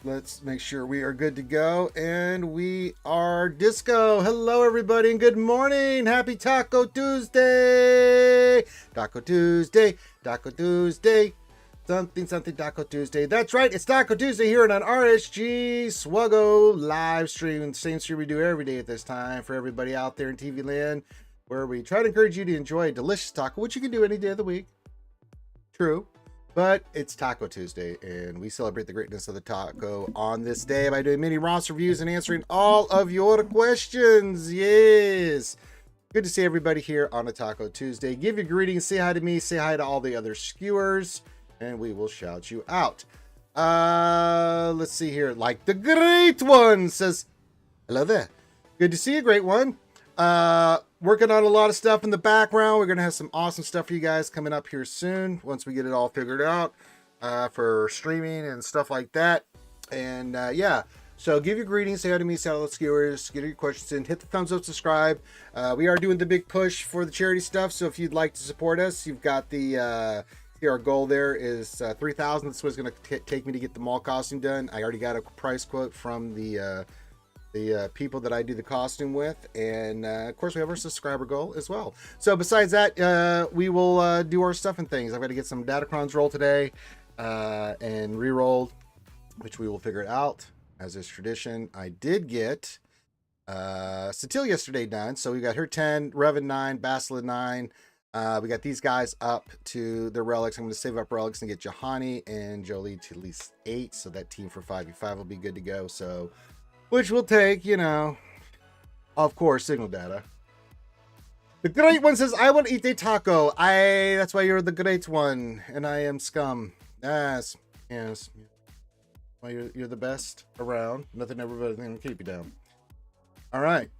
Let's make sure we are good to go. And we are disco. Hello, everybody, and good morning. Happy Taco Tuesday. Taco Tuesday. Taco Tuesday. Something Taco Tuesday. That's right. It's Taco Tuesday here on RSG Swgoh live stream. Same stream we do every day at this time for everybody out there in TV land, where we try to encourage you to enjoy a delicious taco, which you can do any day of the week. True. But it's Taco Tuesday, and we celebrate the greatness of the taco on this day by doing mini roster reviews and answering all of your questions. Yes. Good to see everybody here on a Taco Tuesday. Give your greetings, say hi to me, say hi to all the other skewers, and we will shout you out. Let's see here. Like the Great One says, hello there. Good to see you, Great One. Working on a lot of stuff in the background. We're going to have some awesome stuff for you guys coming up here soon once we get it all figured out for streaming and stuff like that. And yeah, so give your greetings, say hi to me, say hello to skewers, get your questions in, hit the thumbs up, subscribe. We are doing the big push for the charity stuff, so if you'd like to support us, you've got the our goal there is 3,000. This was going to take me to get the mall costume done. I already got a price quote from the people that I do the costume with, and of course we have our subscriber goal as well. So besides that, we will do our stuff and things. I've got to get some Datacrons rolled today and re-rolled, which we will figure it out as is tradition. I did get Satil yesterday done, so we got her 10, Revan 9, Basila 9. We got these guys up to their relics. I'm going to save up relics and get Johanny and Jolie to at least 8, so that team for 5v5 will be good to go. So which will take, you know, of course, signal data. The Great One says, I want to eat a taco. That's why you're the Great One, and I am scum. Yes. Well, you're the best around. Nothing ever better than keep you down. All right.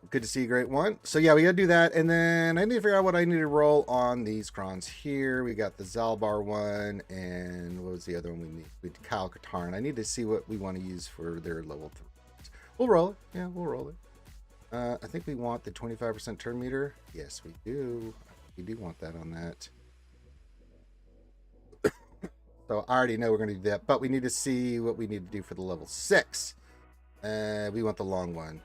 Good to see you, Great One. So yeah, we got to do that. And then I need to figure out what I need to roll on these crons here. We got the Zalbar one, and what was the other one we need? We had Kyle Katarn. I need to see what we want to use for their level 3. We'll roll it. Yeah, we'll roll it. I think we want the 25% turn meter. Yes, we do. We do want that on that. So I already know we're going to do that, but we need to see what we need to do for the level 6. We want the long one.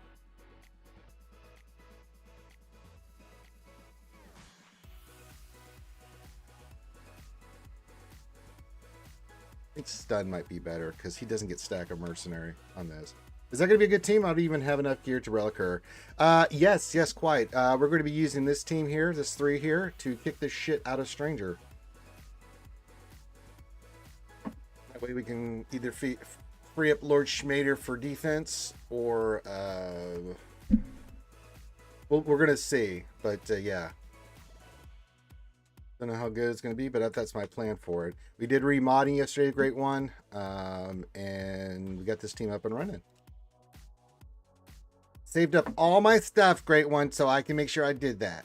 I think Stun might be better because he doesn't get stack of mercenary on this. Is that going to be a good team? I don't even have enough gear to relic her. Yes, quite. We're going to be using this team here, this 3 here, to kick this shit out of Stranger. That way we can either free up Lord Schmader for defense, or we're going to see. But yeah. Don't know how good it's going to be, but that's my plan for it. We did remodding yesterday, Great One, and we got this team up and running. Saved up all my stuff, Great One, so I can make sure I did that.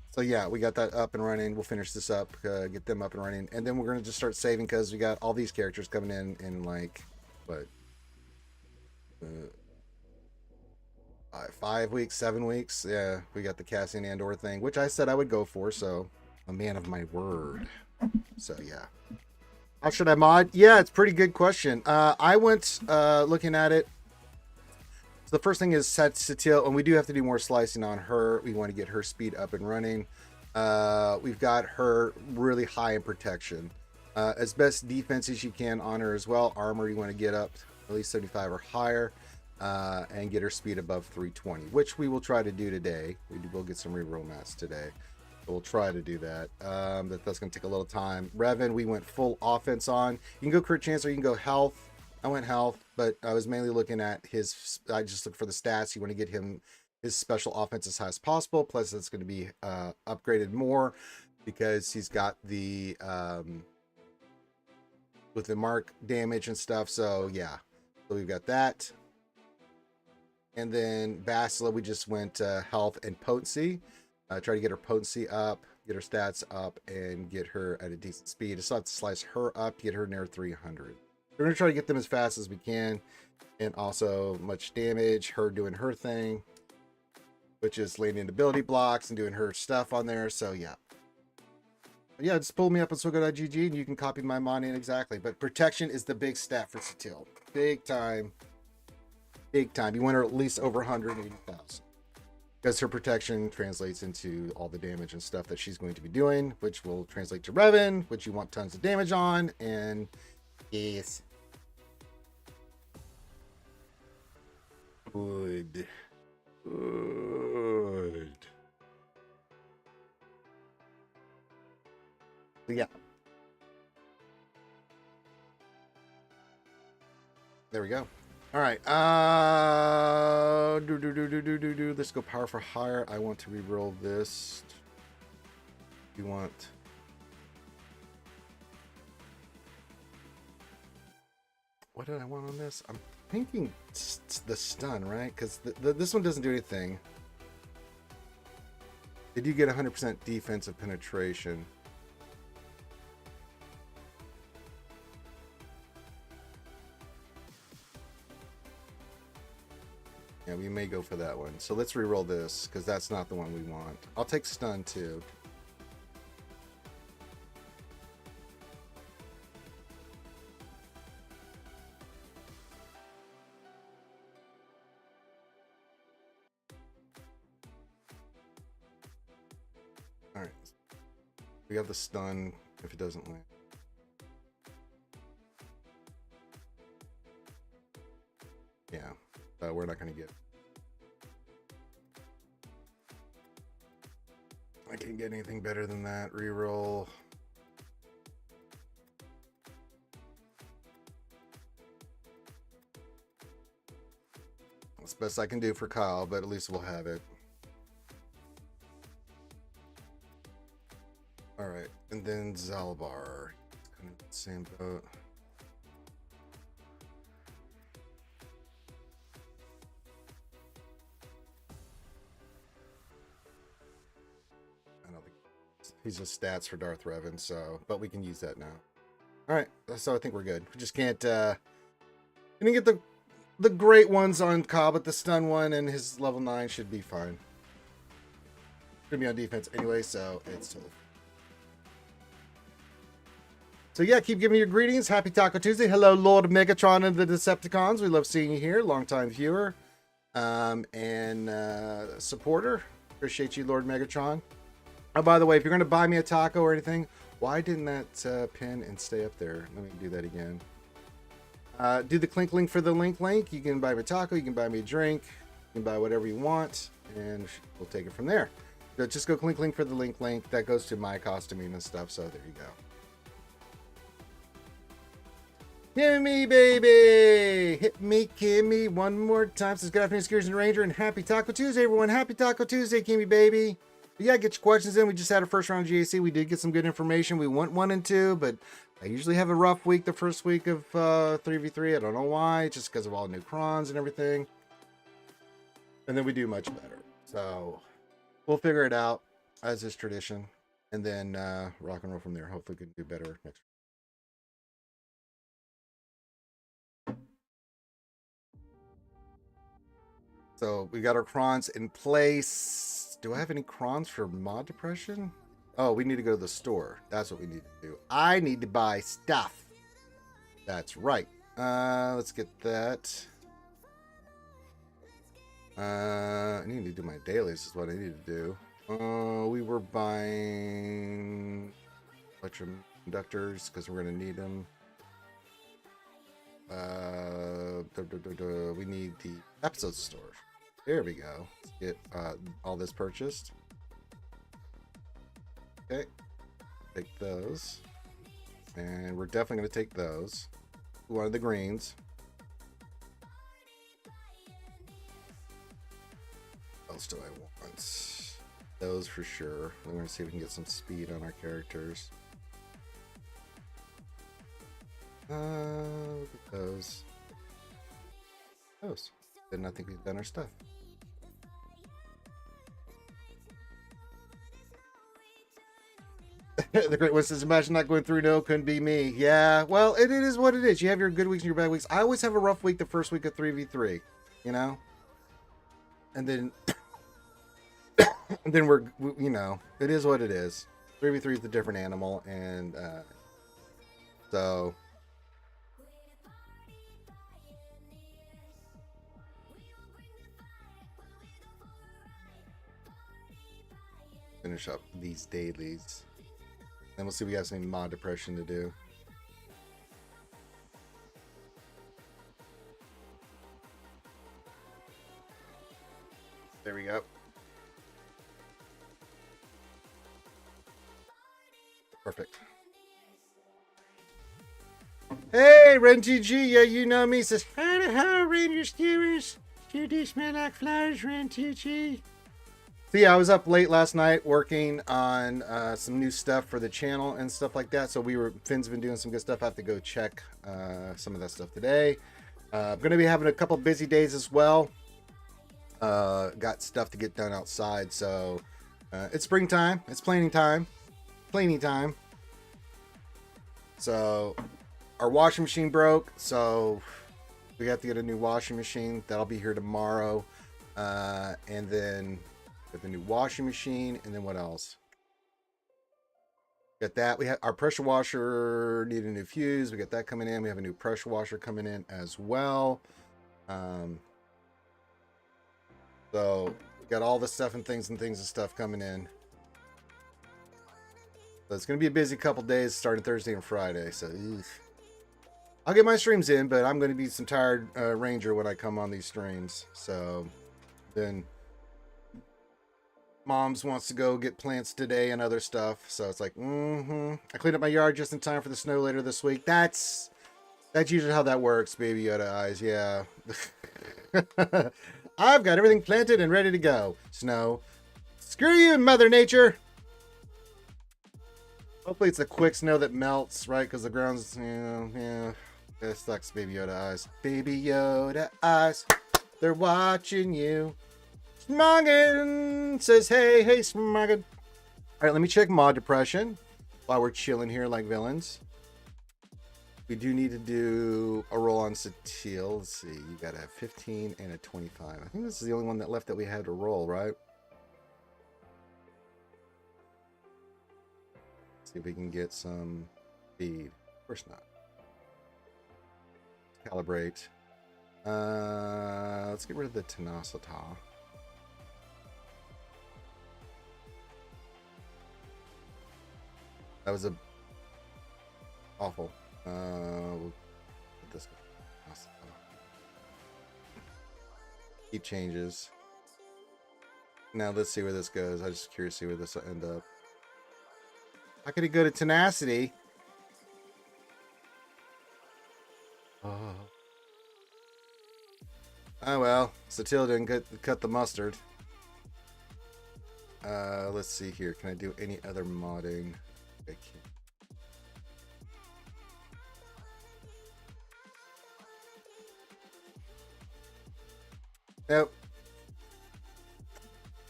So yeah, we got that up and running. We'll finish this up, get them up and running, and then we're going to just start saving because we got all these characters coming in like, what? 5 weeks, 7 weeks. Yeah, we got the Cassian Andor thing, which I said I would go for, so a man of my word. So yeah, how should I mod? Yeah, it's a pretty good question. I went looking at it. So the first thing is set Satil, and we do have to do more slicing on her. We want to get her speed up and running. We've got her really high in protection, as best defense as you can on her as well. Armor you want to get up at least 75 or higher, and get her speed above 320, which we will try to do today. We will get some reroll mass today. We'll try to do that. That's going to take a little time. Revan, we went full offense on. You can go crit chance or you can go health. I went health, but I was mainly looking at his, I just looked for the stats. You want to get him his special offense as high as possible. Plus it's going to be upgraded more because he's got the, with the mark damage and stuff. So yeah. So we've got that. And then Basila, we just went health and potency. Try to get her potency up, get her stats up, and get her at a decent speed. I still have to slice her up, get her near 300. We're going to try to get them as fast as we can. And also much damage, her doing her thing. which is landing ability blocks and doing her stuff on there. So yeah. But yeah, just pull me up on Swgoh.gg and you can copy my money exactly. But protection is the big stat for Satil. Big time. Big time. You want her at least over 180,000. Because her protection translates into all the damage and stuff that she's going to be doing, which will translate to Revan, which you want tons of damage on, and yes. Good. Good. So yeah. There we go. All right. Let's go power for hire. I want to re-roll this. You want? What did I want on this? I'm thinking the stun, right? Because this one doesn't do anything. Did you get 100% defensive penetration? Yeah, we may go for that one. So let's re-roll this, because that's not the one we want. I'll take stun too. Alright. We have the stun if it doesn't land. Yeah. We're not going to get. I can't get anything better than that. Reroll. That's the best I can do for Kyle, but at least we'll have it. All right, and then Zalbar. Kind of the same boat. He's just stats for Darth Revan, so but we can use that now. All right, so I think we're good. We just can't didn't get the great ones on Cobb, but the stun one and his level 9 should be fine. Gonna be on defense anyway, so it's totally. So yeah, keep giving your greetings. Happy Taco Tuesday. Hello, Lord Megatron and the Decepticons. We love seeing you here. Longtime viewer and supporter. Appreciate you, Lord Megatron. Oh, by the way, if you're going to buy me a taco or anything, why didn't that pin and stay up there? Let me do that again. Do the clink link for the link. You can buy me a taco. You can buy me a drink. You can buy whatever you want, and we'll take it from there. So just go clink link for the link. That goes to my costuming and stuff, so there you go. Hit me, baby! Hit me, Kimmy, one more time. Says good afternoon, Skiers and Ranger, and happy Taco Tuesday, everyone. Happy Taco Tuesday, Kimmy, baby. But yeah, get your questions in. We just had a first round of GAC. We did get some good information. We went 1 and 2, but I usually have a rough week the first week of 3v3. I don't know why, just because of all the new crons and everything. And then we do much better. So we'll figure it out as is tradition, and then rock and roll from there. Hopefully we can do better next week. So we got our crons in place. Do I have any crons for mod depression? Oh, we need to go to the store. That's what we need to do. I need to buy stuff. That's right. Let's get that. I need to do my dailies is what I need to do. We were buying electroconductors because we're going to need them. We need the episode store. There we go. Let's get all this purchased. Okay. Take those. And we're definitely going to take those. One of the greens. What else do I want? Those for sure. We're going to see if we can get some speed on our characters. Look at those. Those. Didn't I think we've done our stuff? The great one says, imagine not going through. No, couldn't be me. Yeah, well, it is what it is. You have your good weeks and your bad weeks. I always have a rough week the first week of 3v3, you know? And then And then you know, it is what it is. 3v3 is a different animal, and so finish up these dailies. Then we'll see if we got some mod depression to do. There we go. Perfect. Hey, RenTG, yeah, you know me. Says, hi, Ranger Skewers. You do smell like flowers, RenTG. So yeah, I was up late last night working on some new stuff for the channel and stuff like that. So Finn's been doing some good stuff. I have to go check some of that stuff today. I'm going to be having a couple busy days as well. Got stuff to get done outside. So it's springtime. It's planning time. Planning time. So our washing machine broke. So we have to get a new washing machine. That'll be here tomorrow. And then with the new washing machine, and then what else? Got that. We have our pressure washer needed a new fuse. We got that coming in. We have a new pressure washer coming in as well. So we got all the stuff and things and stuff coming in. So it's gonna be a busy couple days starting Thursday and Friday. So I'll get my streams in, but I'm gonna be some tired ranger when I come on these streams. So then Mom's wants to go get plants today and other stuff. So it's like, I cleaned up my yard just in time for the snow later this week. That's usually how that works, Baby Yoda eyes. Yeah. I've got everything planted and ready to go. Snow. Screw you, Mother Nature. Hopefully it's a quick snow that melts, right? Because the ground's, yeah. That sucks, Baby Yoda eyes. Baby Yoda eyes. They're watching you. Smoggin says, hey, Smoggin. All right, let me check mod depression while we're chilling here like villains. We do need to do a roll on Satil. Let's see, you got to have 15 and a 25. I think this is the only one that left that we had to roll, right? See if we can get some speed. Of course not. Calibrate. Let's get rid of the Tenacity. That was awful. We'll put this keep changes. Now let's see where this goes. I'm just curious to see where this will end up. How could it go to tenacity? Oh well, Satil didn't cut the mustard. Let's see here. Can I do any other modding? I can't. Nope.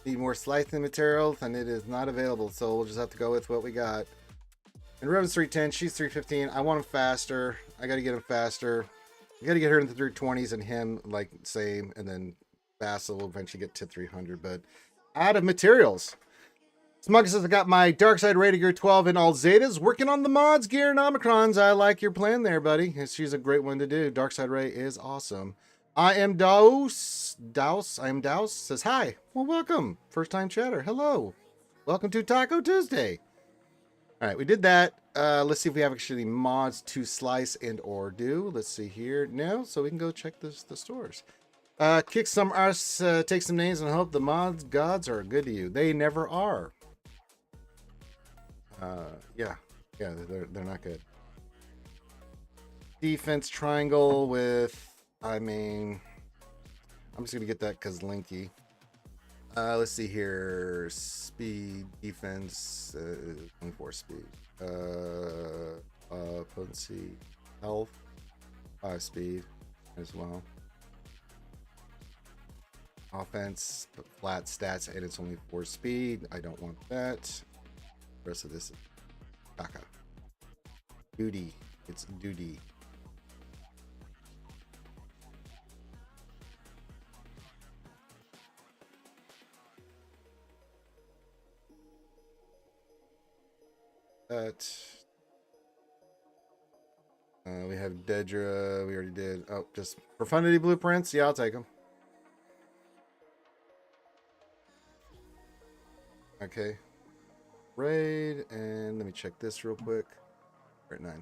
Need more slicing materials, and it is not available, so we'll just have to go with what we got. And Revan's 310, she's 315. I want him faster. I gotta get him faster. I gotta get her into the 320s and him like same, and then Basil will eventually get to 300, but out of materials. Smug says, I got my Darkside Raider Gear 12 in all Zetas. Working on the mods, gear, and Omicrons. I like your plan there, buddy. She's a great one to do. Darkside Ray is awesome. I am Douse. I am Douse. Says, hi. Well, welcome. First time chatter. Hello. Welcome to Taco Tuesday. All right, we did that. Let's see if we have actually mods to slice and or do. Let's see here. No, so we can go check the stores. Kick some arse, take some names, and hope the mods gods are good to you. They never are. Yeah, they're not good. Defense triangle with, I mean, I'm just gonna get that because Linky. Let's see here. Speed, defense, 24 speed. Potency, health, 5 speed as well. Offense, flat stats, and it's only 4 speed. I don't want that. The rest of this is Taka. Duty. It's duty. That. We have Dedra. We already did. Oh, just Profundity Blueprints. Yeah, I'll take them. Okay. Raid. And let me check this real quick. We're at 9.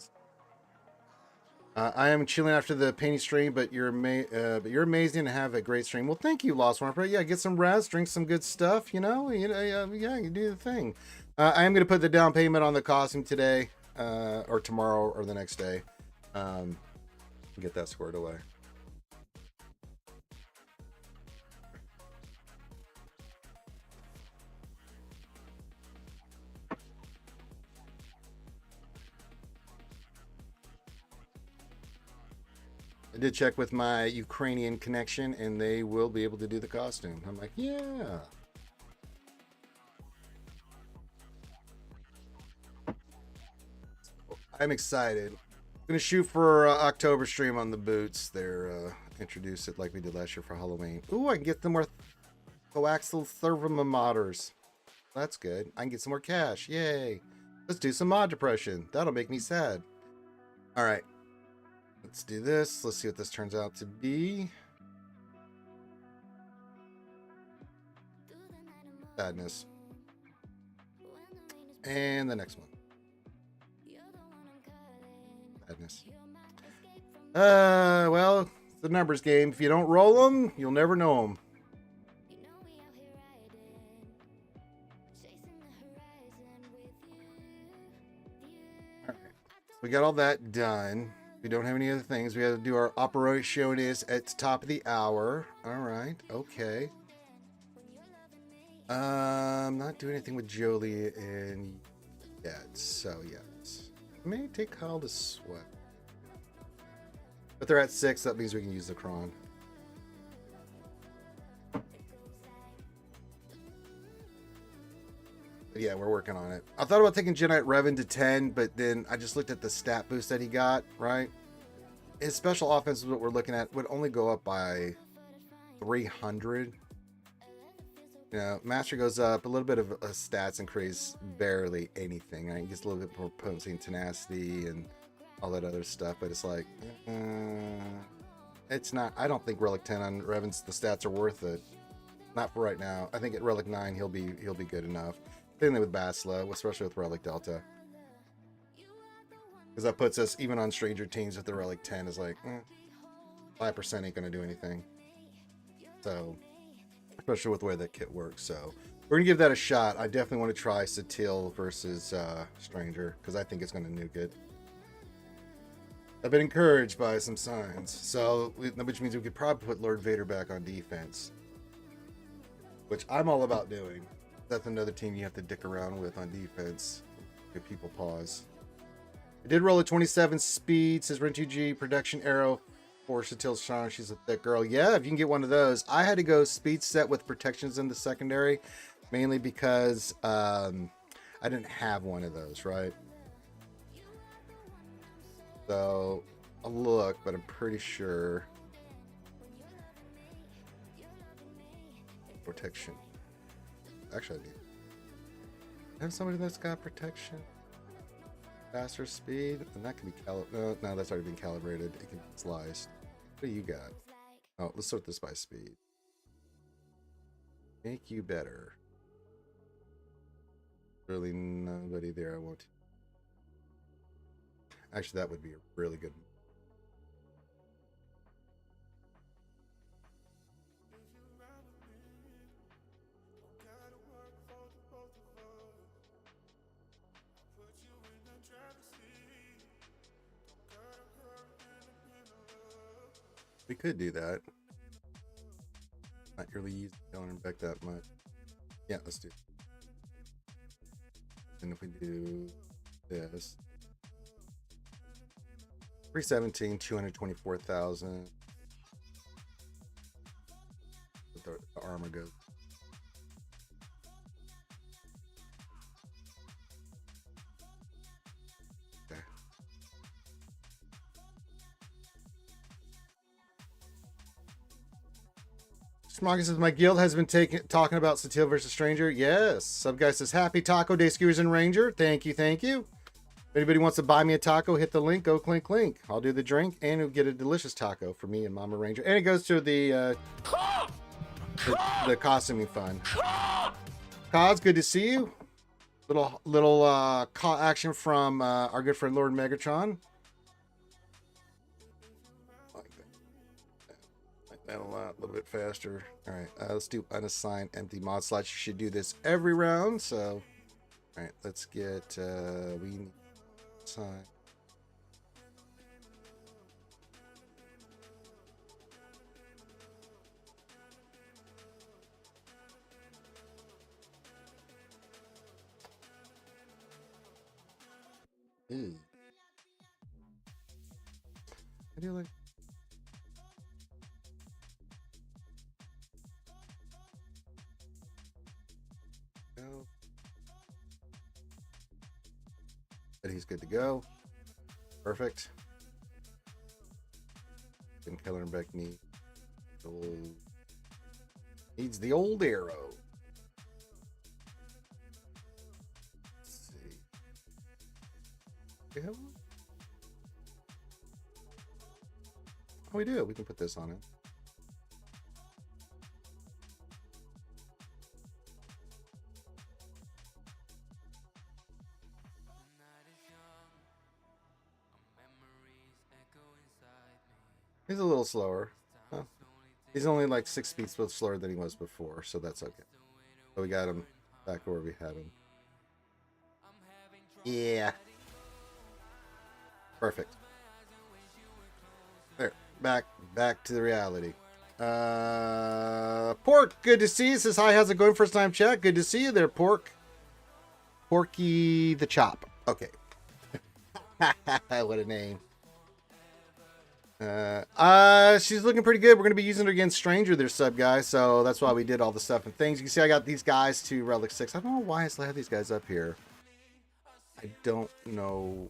I am chilling after the painting stream, but you're amazing and have a great stream. Well, thank you, Lost One. Yeah, get some rest, drink some good stuff. Yeah, you do the thing. I am gonna put the down payment on the costume today, or tomorrow, or the next day. Get that squared away. I did check with my Ukrainian connection, and they will be able to do the costume. I'm like, yeah. I'm excited. I'm gonna shoot for October stream on the boots. They're introduce it like we did last year for Halloween. Ooh, I can get them more coaxial thermometers. That's good. I can get some more cash. Yay. Let's do some mod depression. That'll make me sad. All right. Let's do this. Let's see what this turns out to be. Sadness. And the next one. Sadness. Well, it's the numbers game. If you don't roll them, you'll never know them. All right. We got all that done. We don't have any other things. We have to do our operation is at the top of the hour. All right. Okay. Not doing anything with Jolie and yet. So yes. May take Kyle to sweat. But they're at 6. That means we can use the cron. But yeah, we're working on it. I thought about taking Jedi Revan to 10, but then I just looked at the stat boost that he got, right? His special offense is what we're looking at would only go up by 300. You know, Master goes up, a little bit of stats increase, barely anything. Right? He gets a little bit more potency and tenacity and all that other stuff, but it's like, it's not. I don't think Relic 10 on Revan's the stats are worth it. Not for right now. I think at Relic 9 he'll be good enough. Same thing with Basla, especially with Relic Delta. Because that puts us, even on Stranger Teams with the Relic 10, is like, 5% ain't going to do anything. So, especially with the way that kit works. So, we're going to give that a shot. I definitely want to try Satil versus Stranger, because I think it's going to nuke it. I've been encouraged by some signs. So, which means we could probably put Lord Vader back on defense. Which I'm all about doing. That's another team you have to dick around with on defense. Give people pause. I did roll a 27 speed, says Ren2G, production arrow for Satil Sean. She's a thick girl. Yeah, if you can get one of those. I had to go speed set with protections in the secondary, mainly because I didn't have one of those, right? So I'll look, but I'm pretty sure. Protection. Actually, I have somebody that's got protection. Faster speed, and that can be no, that's already been calibrated. It can be sliced. What do you got? Oh, let's sort this by speed. Make you better. Really, nobody there. I won't. Actually, that would be a really good. We could do that. Not really using going back that much. Yeah, let's do it. And if we do this, 317, 224,000. The armor goes. Okay. Smoggy says, my guild has been talking about Satil versus Stranger. Yes. Sub guy says, happy Taco Day Skewers and Ranger. Thank you, thank you. anybody wants to buy me a taco, hit the link. Go clink clink. I'll do the drink, and you'll get a delicious taco for me and Mama Ranger. And it goes to the costuming fund. Cos, good to see you. Little call action from our good friend Lord Megatron. Like that a little bit faster. All right, let's do unassigned empty mod slots. You should do this every round. So, all right, let's get we need assign. Ooh. I do like. Go. But he's good to go. Perfect. And Kellerbeck needs the old arrow. Let's see. We have one? Oh, we do. We can put this on it. He's a little slower. Huh. He's only like 6 speeds slower than he was before, so that's okay. So we got him back where we had him. Yeah. Perfect. There. Back to the reality. Pork, good to see you. Says hi, how's it going? First time chat. Good to see you there, Pork. Porky the Chop. Okay. What a name. She's looking pretty good. We're gonna be using her against Stranger, their sub guy, so that's why we did all the stuff and things. You can see I got these guys to Relic 6. I don't know why I still have these guys up here. I don't know.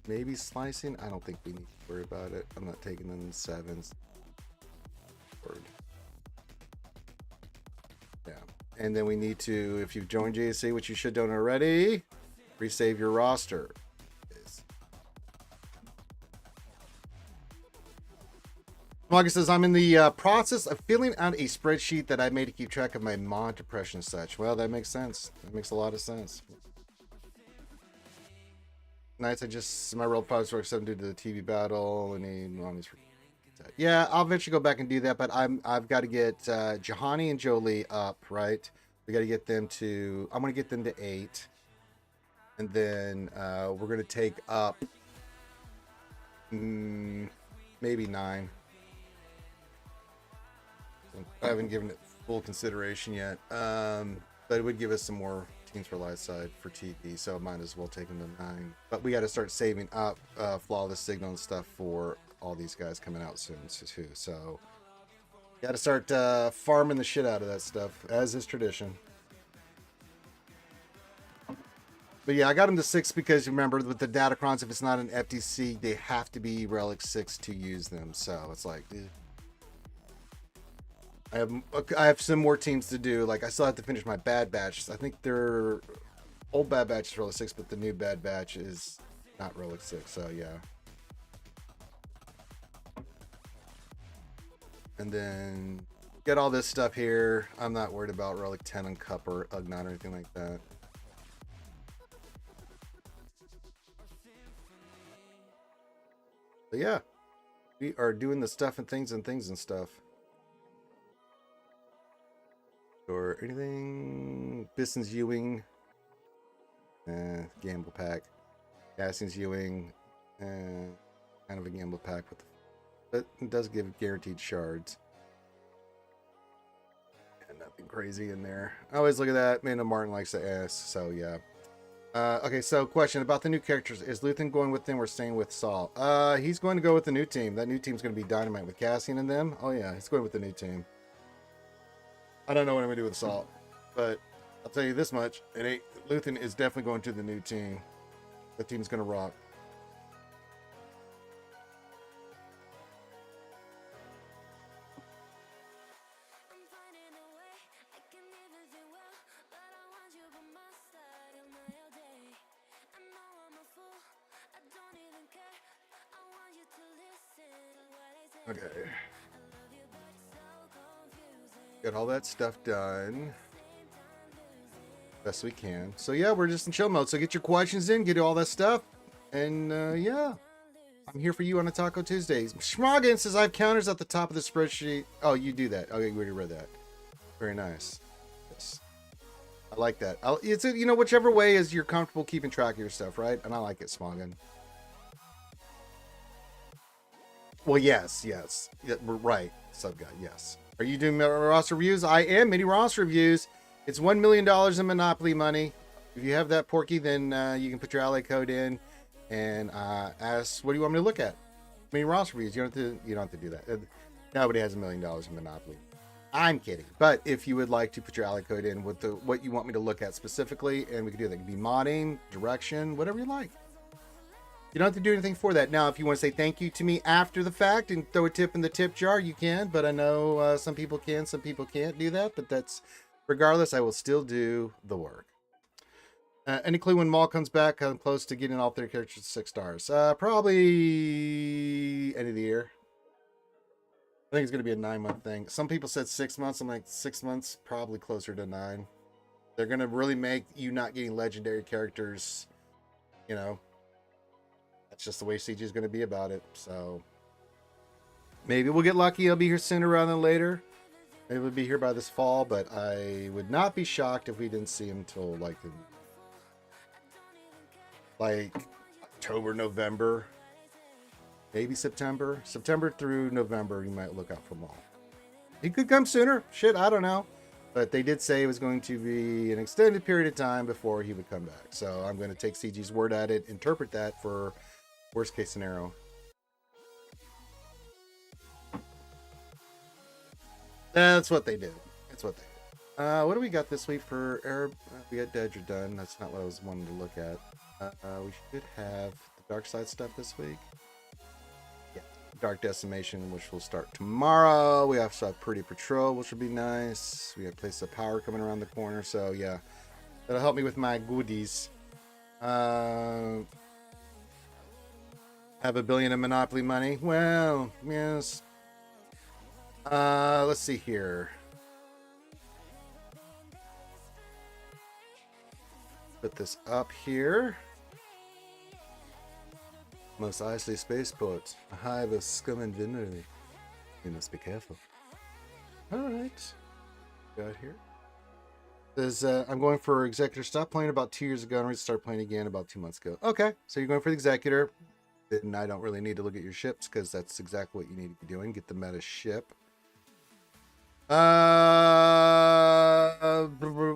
Maybe slicing? I don't think we need to worry about it. I'm not taking them in 7s. Yeah. And then we need to, if you've joined JSC, which you should don't already, resave your roster. August says, I'm in the process of filling out a spreadsheet that I made to keep track of my mod depression and such. Well, that makes sense. That makes a lot of sense. Nights, my roll pods work 7 due to the TV battle. Yeah, I'll eventually go back and do that, but I've got to get Jahani and Jolie up, right? We got to get them to, I'm going to get them to 8. And then we're going to take up maybe 9. I haven't given it full consideration yet, but it would give us some more Teams for Light side for TV, so I might as well take them to 9. But we got to start saving up flawless signal and stuff for all these guys coming out soon too. So got to start farming the shit out of that stuff, as is tradition. But yeah, I got them to 6 because remember with the Datacrons, if it's not an FTC, they have to be Relic 6 to use them. So it's like. I have some more teams to do. Like I still have to finish my Bad Batch. I think their old Bad Batch is Relic 6, but the new Bad Batch is not Relic 6. So yeah. And then get all this stuff here. I'm not worried about Relic 10 and Cup or Ugnaught or anything like that. But yeah, we are doing the stuff and things and stuff. Or anything. Bison's Ewing. Gamble pack. Cassie's Ewing. Kind of a gamble pack, but it does give guaranteed shards. And nothing crazy in there. I always look at that. Amanda Martin likes the S, so yeah. Okay, so question about the new characters. Is Luthen going with them or staying with Saul? He's going to go with the new team. That new team's going to be Dynamite with Cassian and them. Oh yeah, he's going with the new team. I don't know what I'm going to do with Salt, but I'll tell you this much. Luthen is definitely going to the new team. The team's going to rock. Okay. Got all that stuff done. Best we can. So yeah, we're just in chill mode. So get your questions in, get all that stuff. And yeah. I'm here for you on a Taco Tuesdays. Schmoggin says I have counters at the top of the spreadsheet. Oh, you do that. Okay, we already read that. Very nice. Yes. I like that. It's you know, whichever way is you're comfortable keeping track of your stuff, right? And I like it, Schmoggin. Well, yes. Yeah, we're right. Sub guy, yes. Are you doing roster reviews? I am. Mini roster reviews. It's $1 million in Monopoly money. If you have that, Porky, then you can put your ally code in and ask, what do you want me to look at? Mini roster reviews. You don't have to do that. Nobody has $1 million in Monopoly. I'm kidding. But if you would like to put your ally code in with what you want me to look at specifically, and we can do that. It can be modding, direction, whatever you like. You don't have to do anything for that. Now, if you want to say thank you to me after the fact and throw a tip in the tip jar, you can. But I know some people can, some people can't do that. But that's, regardless, I will still do the work. Any clue when Maul comes back? I'm close to getting all 3 characters to 6 stars. Probably end of the year. I think it's going to be a 9-month thing. Some people said 6 months. I'm like, 6 months, probably closer to 9. They're going to really make you not getting legendary characters, you know. That's just the way CG is going to be about it. So maybe we'll get lucky. I'll be here sooner rather than later. Maybe we'll be here by this fall, but I would not be shocked if we didn't see him till like October, November, maybe September. September through November, you might look out for Maul. He could come sooner. Shit, I don't know. But they did say it was going to be an extended period of time before he would come back. So I'm going to take CG's word at it, interpret that for worst case scenario. That's what they did. That's what they did. What do we got this week for Arab? We got Dedra done. That's not what I was wanting to look at. We should have the Dark Side stuff this week. Yeah, Dark Decimation, which will start tomorrow. We also have Pretty Patrol, which will be nice. We have Place of Power coming around the corner. So yeah, that'll help me with my goodies. Have $1 billion in Monopoly money? Well, yes. Let's see here. Put this up here. Most icy spaceport. A hive of scum and vinery. You must be careful. Alright. Got here. Says, I'm going for Executor. Stopped playing about 2 years ago and ready to start playing again about 2 months ago. Okay, so you're going for the Executor. Then I don't really need to look at your ships because that's exactly what you need to be doing. Get the meta ship.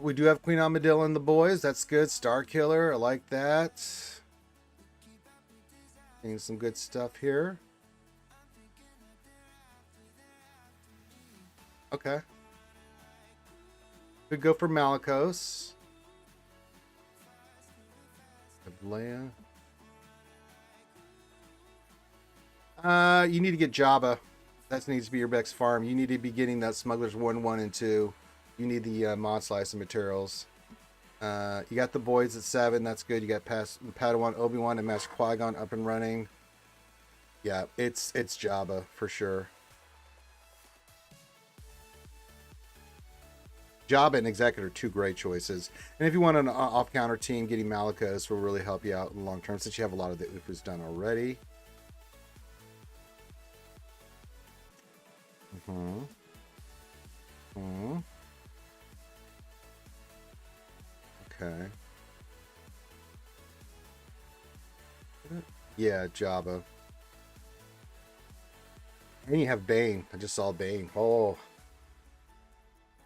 We do have Queen Armadillo and the boys. That's good. Star Killer. I like that. Getting some good stuff here. Okay. Could go for Malicos. Leia. You need to get Jabba. That needs to be your next farm. You need to be getting that Smugglers 1, 1, and 2. You need the mod slice and materials. You got the boys at 7. That's good. You got Padawan, Obi-Wan, and Master Qui-Gon up and running. Yeah, it's Jabba for sure. Jabba and Executor are 2 great choices. And if you want an off-counter team, getting Malicos will really help you out in the long term since you have a lot of the Ufus done already. Okay. Yeah, Jabba. And you have Bane. I just saw Bane. Oh.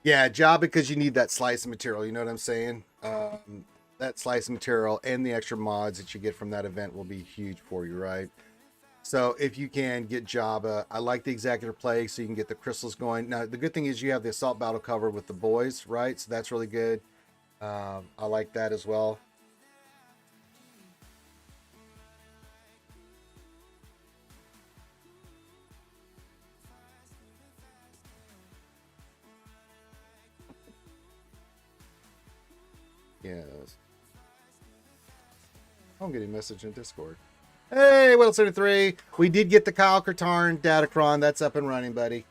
Yeah, Jabba because you need that slice of material. You know what I'm saying? That slice of material and the extra mods that you get from that event will be huge for you, right? So if you can get Jabba, I like the Executor play so you can get the crystals going. Now, the good thing is you have the assault battle cover with the boys, right? So that's really good. I like that as well. Yes. I'm getting a message in Discord. Hey, Will 73. We did get the Kyle Katarn Datacron. That's up and running, buddy.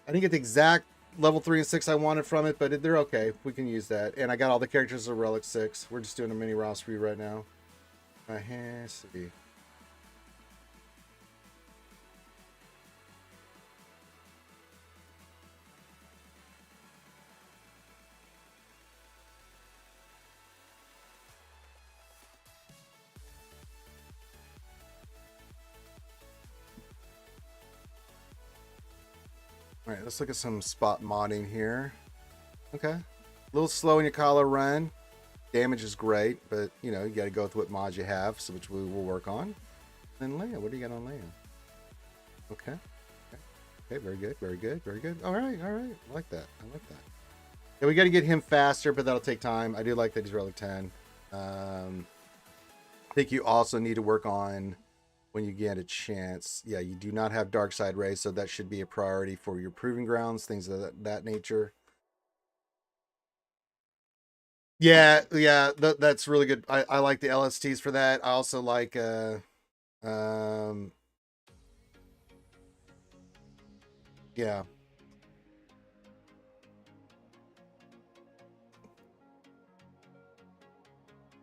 I didn't get the exact level 3 and 6 I wanted from it, but they're okay. We can use that. And I got all the characters of Relic 6. We're just doing a mini roster review right now. Let's see. All right, let's look at some spot modding here. Okay. A little slow in your collar run. Damage is great, but you know, you got to go with what mods you have, so which we will work on. Then Leia, what do you got on Leia? Okay. Okay, very good, very good, very good. All right, all right. I like that. I like that. Yeah, we got to get him faster, but that'll take time. I do like that he's Relic 10. I think you also need to work on when you get a chance. Yeah, you do not have Dark Side Ray, so that should be a priority for your proving grounds, things of that nature. Yeah, yeah, that's really good. I like the LSTs for that. I also like yeah.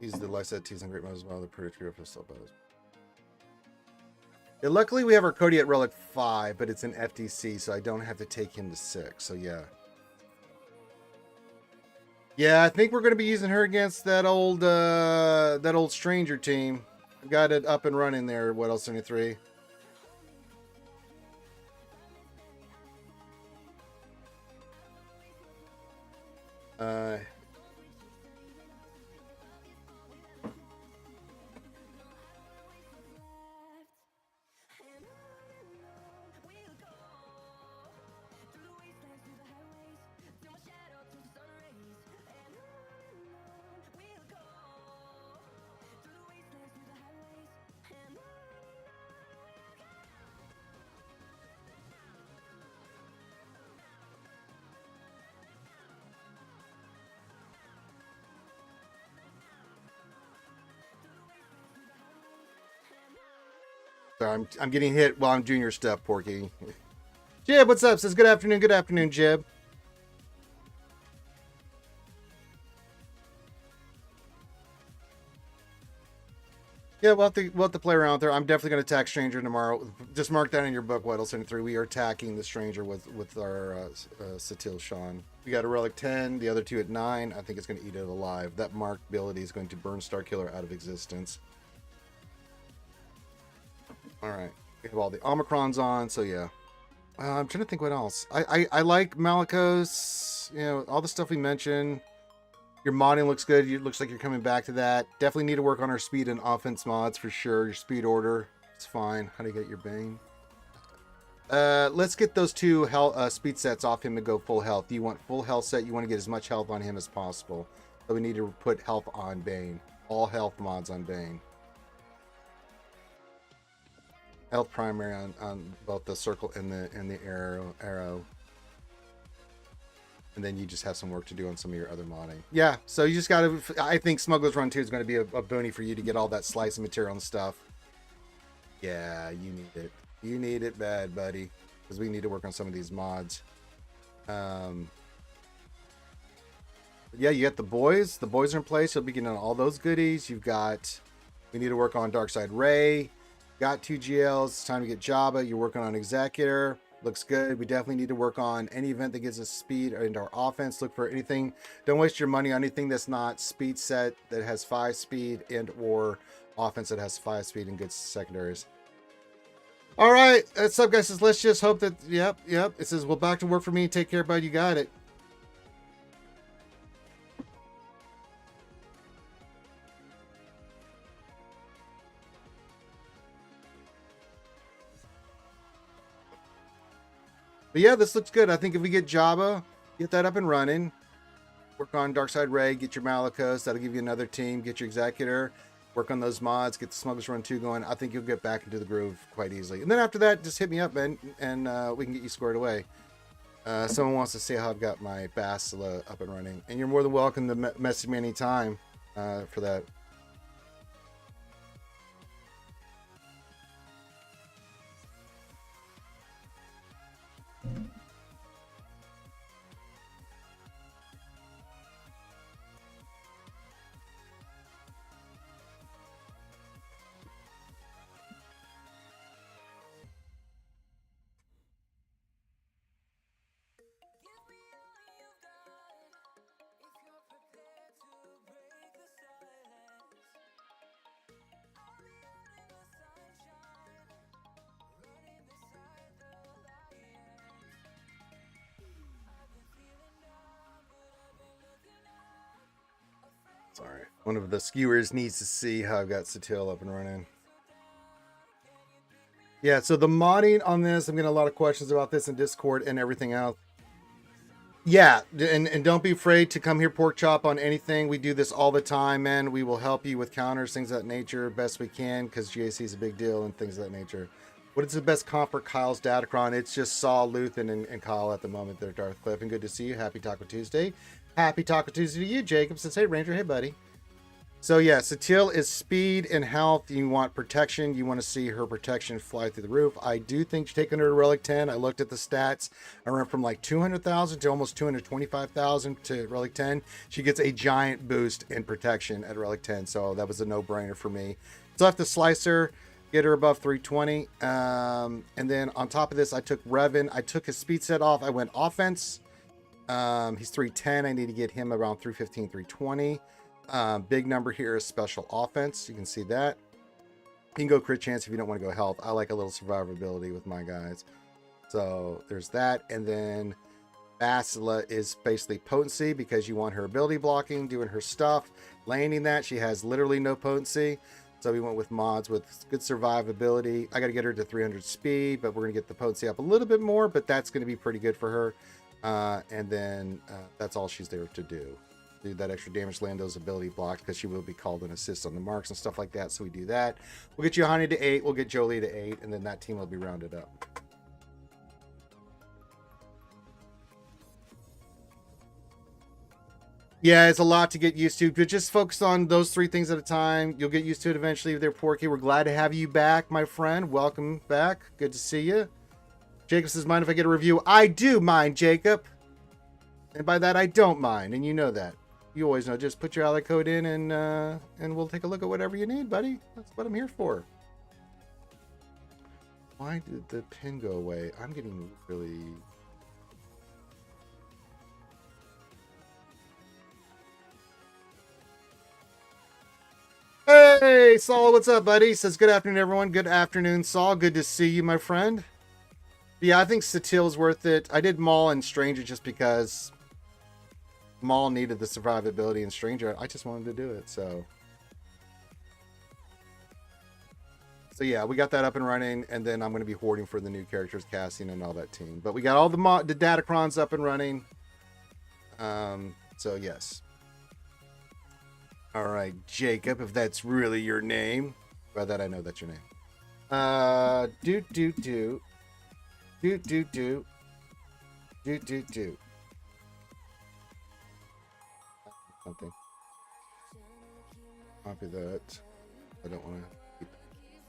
These are the Lyset T's and Great Modes as well. The pretty true for still bows. Yeah, luckily we have our Cody at Relic 5, but it's an FTC, so I don't have to take him to 6. So yeah. Yeah, I think we're gonna be using her against that old stranger team. I've got it up and running there, what else 73. Sorry, I'm getting hit while I'm doing your stuff, Porky. Jib, what's up? Says good afternoon, Jib. Yeah, we'll have to play around with her. I'm definitely going to attack Stranger tomorrow. Just mark that in your book, Weddle 73. We are attacking the Stranger with our Satil Sean. We got a Relic 10, the other two at 9. I think it's going to eat it alive. That marked ability is going to burn Starkiller out of existence. All right. We have all the Omicrons on, so yeah. I'm trying to think what else. I like Malikos, you know, all the stuff we mentioned. Your modding looks good. It looks like you're coming back to that. Definitely need to work on our speed and offense mods for sure. Your speed order, it's fine. How do you get your Bane? Let's get those two speed sets off him to go full health. You want full health set. You want to get as much health on him as possible. So we need to put health on Bane. All health mods on Bane. Health primary on both the circle and the arrow. And then you just have some work to do on some of your other modding. Yeah, so you just gotta, I think Smuggler's Run 2 is gonna be a boony for you to get all that slice of material and stuff. Yeah, you need it. You need it bad, buddy. Because we need to work on some of these mods. Yeah, you got the boys. The boys are in place. You'll be getting all those goodies. You've got, we need to work on Darkside Ray. Got 2 GLs. It's time to get Jabba. You're working on Executor. Looks good. We definitely need to work on any event that gives us speed into our offense. Look for anything. Don't waste your money on anything that's not speed set that has 5 speed and or offense that has 5 speed and good secondaries. All right. What's up, guys? Let's just hope that, yep. It says, well, back to work for me. Take care, bud. You got it. But yeah, this looks good. I think if we get Jabba, get that up and running, work on Darkside Ray, get your Malikos, that'll give you another team, get your Executor, work on those mods, get the Smuggler's Run 2 going. I think you'll get back into the groove quite easily. And then after that, just hit me up, man, and we can get you squared away. Someone wants to see how I've got my Bastila up and running. And you're more than welcome to message me anytime for that. Sorry. One of the skewers needs to see how I've got Satil up and running. Yeah, so the modding on this, I'm getting a lot of questions about this in Discord and everything else. Yeah, and don't be afraid to come here, Pork Chop, on anything. We do this all the time, man. We will help you with counters, things of that nature, best we can, because GAC is a big deal and things of that nature. What is the best comp for Kyle's Datacron? It's just Saul, Luthen, and Kyle at the moment. They're Darth Cliff, and good to see you. Happy Taco Tuesday. Happy Taco Tuesday to you, Jacob. Says, hey, Ranger, hey, buddy. So yeah, Satil is speed and health. You want protection. You want to see her protection fly through the roof. I do think she's taking her to Relic 10. I looked at the stats. I went from like 200,000 to almost 225,000 to Relic 10. She gets a giant boost in protection at Relic 10. So that was a no-brainer for me. So I have to slice her, get her above 320. And then on top of this, I took Revan. I took his speed set off. I went offense. He's 310. I need to get him around 315, 320. Big number here is special offense. You can see that. You can go crit chance if you don't want to go health. I like a little survivability with my guys. So there's that. And then Basila is basically potency because you want her ability blocking, doing her stuff, landing that. She has literally no potency. So we went with mods with good survivability. I got to get her to 300 speed, but we're going to get the potency up a little bit more, but that's going to be pretty good for her. And then that's all she's there to do. Do that extra damage, land those ability blocks because she will be called an assist on the marks and stuff like that. So we do that. We'll get Yohani to 8. We'll get Jolie to 8, and then that team will be rounded up. Yeah, it's a lot to get used to, but just focus on those 3 things at a time. You'll get used to it eventually. There, Porky. We're glad to have you back, my friend. Welcome back. Good to see you. Jacob says, mind if I get a review? I do mind, Jacob. And by that, I don't mind, and you know that. You always know. Just put your ally code in, and we'll take a look at whatever you need, buddy. That's what I'm here for. Why did the pin go away? I'm getting really... Hey, Saul, what's up, buddy? Says, good afternoon, everyone. Good afternoon, Saul. Good to see you, my friend. Yeah, I think Satil's worth it. I did Maul and Stranger just because... Maul needed the survivability and Stranger. I just wanted to do it, so yeah, we got that up and running, and then I'm going to be hoarding for the new characters, casting, and all that team. But we got all the Datacrons up and running. So yes. All right, Jacob, if that's really your name. By that I know that's your name. Do. Something. Copy that. I don't want to keep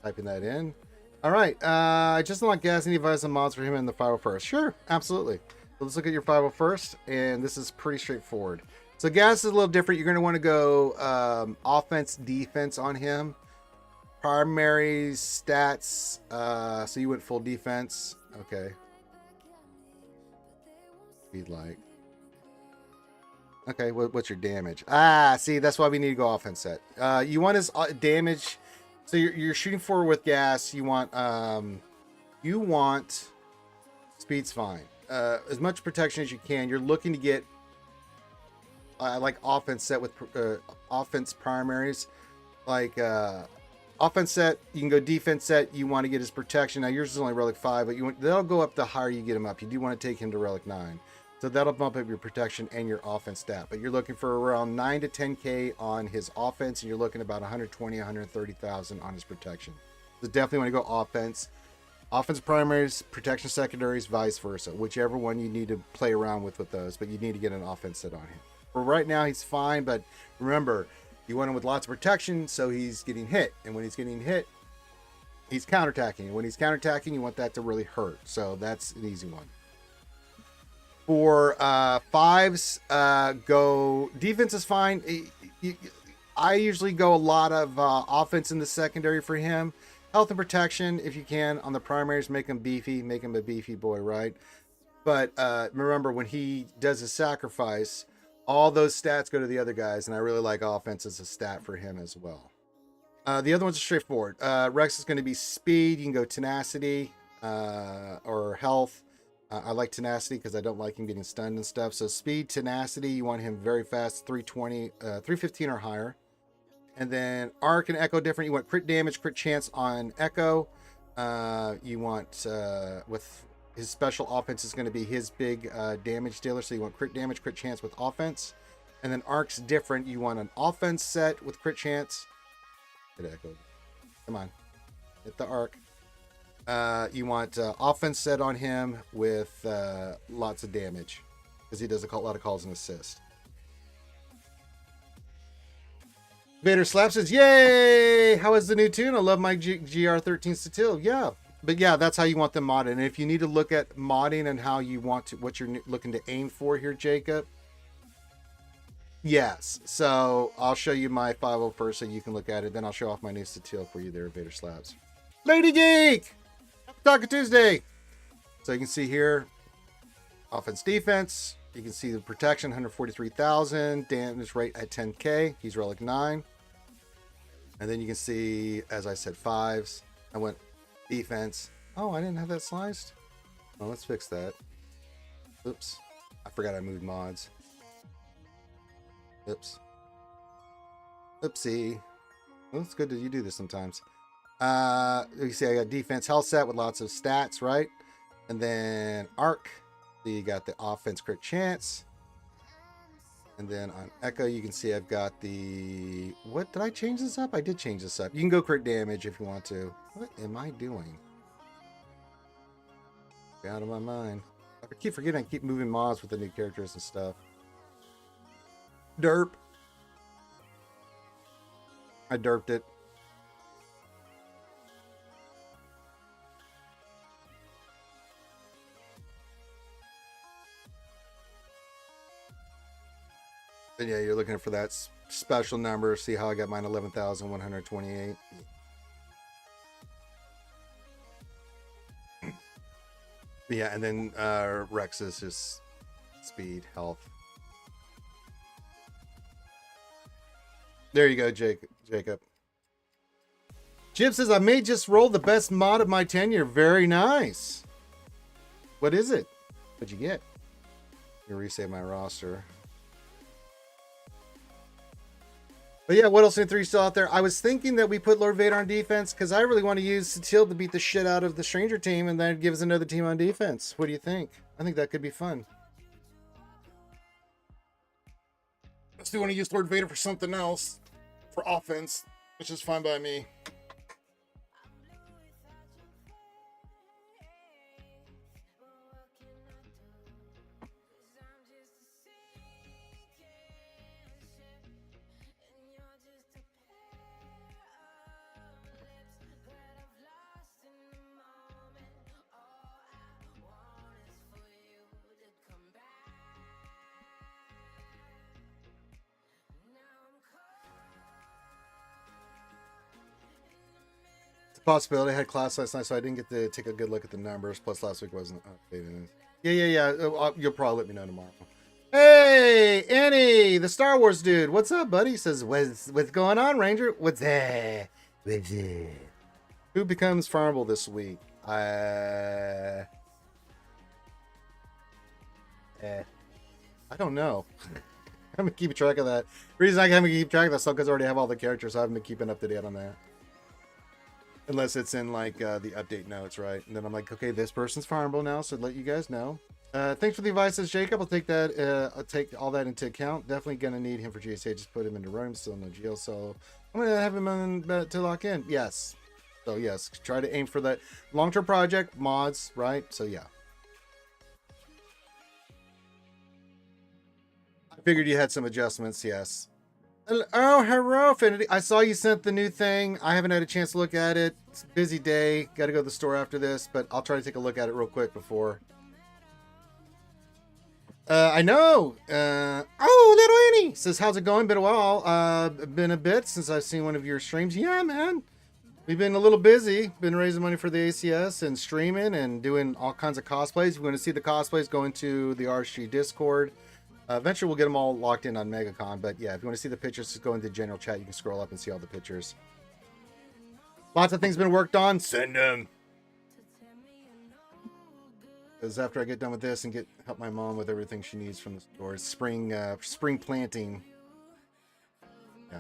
typing that in. All right. I just want gas. Any advice on mods for him in the 501st? Sure, absolutely. So let's look at your 501st, and this is pretty straightforward. So gas is a little different. You're going to want to go offense, defense on him. Primary stats. So you went full defense. Okay. Speed like. Okay, what's your damage? See, that's why we need to go offense set. You want his damage. So you're shooting forward with gas. You want speed's fine. As much protection as you can. You're looking to get like offense set with offense primaries. Like offense set, you can go defense set. You want to get his protection. Now yours is only relic 5, but that'll go up the higher you get him up. You do want to take him to relic 9. So that'll bump up your protection and your offense stat. But you're looking for around 9 to 10K on his offense, and you're looking about 120, 130,000 on his protection. So definitely want to go offense. Offense primaries, protection secondaries, vice versa. Whichever one you need to play around with those, but you need to get an offense set on him. For right now, he's fine, but remember, you want him with lots of protection, so he's getting hit. And when he's getting hit, he's counterattacking. When he's counterattacking, you want that to really hurt. So that's an easy one. For 5s, go defense is fine. I usually go a lot of offense in the secondary for him. Health and protection, if you can, on the primaries, make him beefy, make him a beefy boy, right? But remember, when he does a sacrifice, all those stats go to the other guys, and I really like offense as a stat for him as well. The other ones are straightforward. Rex is going to be speed. You can go tenacity or health. I like tenacity because I don't like him getting stunned and stuff. So speed, tenacity, you want him very fast, 320, 315 or higher. And then arc and echo different. You want crit damage, crit chance on echo. You want with his special offense is going to be his big damage dealer. So you want crit damage, crit chance with offense. And then arc's different. You want an offense set with crit chance. Hit echo. Come on, hit the arc. You want offense set on him with lots of damage because he does a lot of calls and assist. Vader Slap says, "Yay! How is the new tune? I love my GR13 Satil." Yeah, but yeah, that's how you want them modded. And if you need to look at modding and how you want to, what you're looking to aim for here, Jacob. Yes, so I'll show you my 5.0 first so you can look at it. Then I'll show off my new Satil for you there, Vader Slabs. Lady Geek! Taco Tuesday. So you can see here, offense, defense. You can see the protection, 143,000. Damage rate at 10k. He's relic 9. And then you can see, as I said, 5s. I went defense. Oh, I didn't have that sliced. Oh, let's fix that. Oops. I forgot I moved mods. Oops. Oopsie. Well, it's good that you do this sometimes. You see I got defense health set with lots of stats, right? And then arc. So you got the offense crit chance. And then on echo, you can see I've got the... What? Did I change this up? I did change this up. You can go crit damage if you want to. What am I doing? Get out of my mind. I keep forgetting I keep moving mods with the new characters and stuff. Derp. I derped it. And yeah, you're looking for that special number. See how I got mine 11,128. Yeah, and then Rex is just speed, health. There you go, Jacob. Jib says, I may just roll the best mod of my tenure. Very nice. What is it? What'd you get? You resave my roster. But yeah, what else in 3 still out there? I was thinking that we put Lord Vader on defense because I really want to use Satil to beat the shit out of the Stranger team and then give us another team on defense. What do you think? I think that could be fun. I still want to use Lord Vader for something else. For offense, which is fine by me. Possibility. I had class last night, so I didn't get to take a good look at the numbers. Plus, last week wasn't updated. Yeah. You'll probably let me know tomorrow. Hey, Annie, the Star Wars dude. What's up, buddy? He says, what's going on, Ranger? What's that? Who becomes farmable this week? I don't know. I'm keeping track of that. The reason I haven't keep track of that stuff because I already have all the characters, so I haven't been keeping up to date on that. Unless it's in like the update notes, right? And then I'm like, okay, this person's farmable now, so let you guys know. Thanks for the advice, says Jacob. I'll take that. I'll take all that into account. Definitely gonna need him for GSA. Just put him into room. Still no GL, so I'm gonna have him on to lock in. Yes. So yes, try to aim for that long-term project mods, right? So yeah. I figured you had some adjustments. Yes. Oh, hello, Affinity. I saw you sent the new thing. I haven't had a chance to look at it. It's a busy day. Got to go to the store after this, but I'll try to take a look at it real quick before. I know. Oh, little Annie says, how's it going? Been a while. Been a bit since I've seen one of your streams. Yeah, man. We've been a little busy. Been raising money for the ACS and streaming and doing all kinds of cosplays. If you want to see the cosplays, go into the RSG Discord. Eventually, we'll get them all locked in on MegaCon. But yeah, if you want to see the pictures, just go into the general chat. You can scroll up and see all the pictures. Lots of things been worked on. Send them. Because after I get done with this and help my mom with everything she needs from the store, spring planting. Yeah.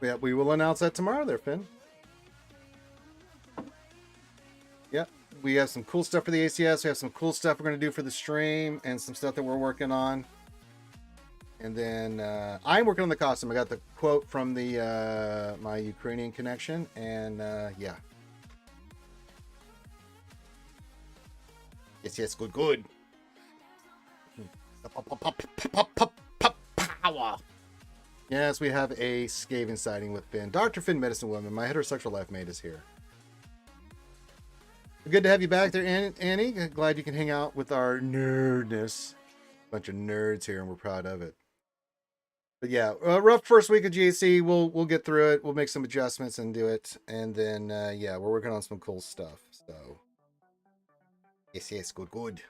Yeah, we will announce that tomorrow there, Finn. Yep. We have some cool stuff for the ACS. We have some cool stuff we're going to do for the stream and some stuff that we're working on. And then I'm working on the costume. I got the quote from the my Ukrainian connection. And yeah. Yes, good. Power. Yes, we have a Skaven sighting with Finn. Dr. Finn, Medicine Woman, my heterosexual life mate, is here. Good to have you back there, Annie. Glad you can hang out with our nerdness. Bunch of nerds here, and we're proud of it. But yeah, rough first week of GAC. We'll get through it. We'll make some adjustments and do it. And then, yeah, we're working on some cool stuff. So, yes, good.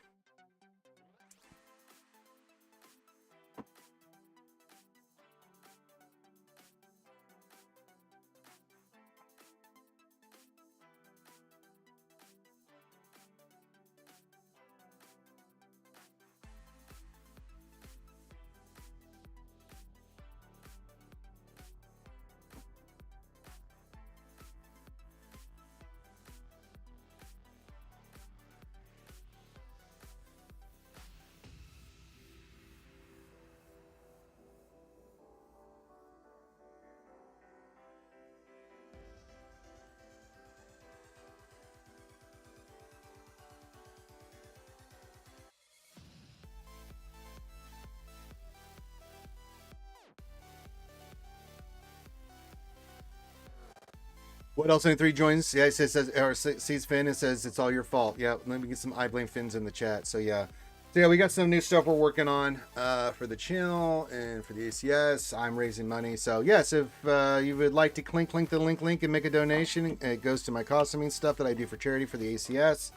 What else? 23 joins. Yeah, it says or sees Finn and says it's all your fault. Yeah, let me get some I blame Finns in the chat. So yeah, we got some new stuff we're working on for the channel and for the ACS. I'm raising money. So yes, if you would like to clink the link and make a donation, it goes to my costuming stuff that I do for charity for the ACS.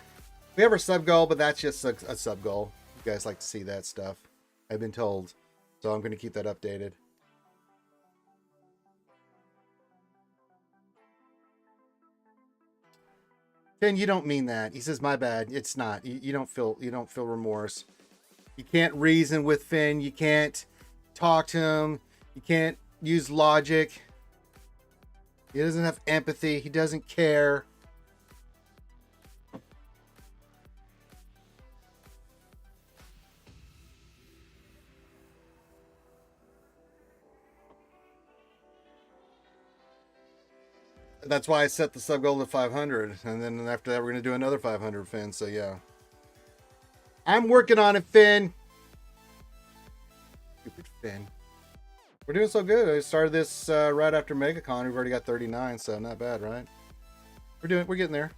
We have our sub goal, but that's just a sub goal. You guys like to see that stuff, I've been told. So I'm going to keep that updated. Finn, you don't mean that. He says, my bad. It's not. You don't feel remorse. You can't reason with Finn. You can't talk to him. You can't use logic. He doesn't have empathy. He doesn't care. That's why I set the sub goal to 500, and then after that we're gonna do another 500, Finn. So yeah, I'm working on it, Finn. Stupid Finn. We're doing so good. I started this right after MegaCon. We've already got 39, so not bad, right? We're getting there.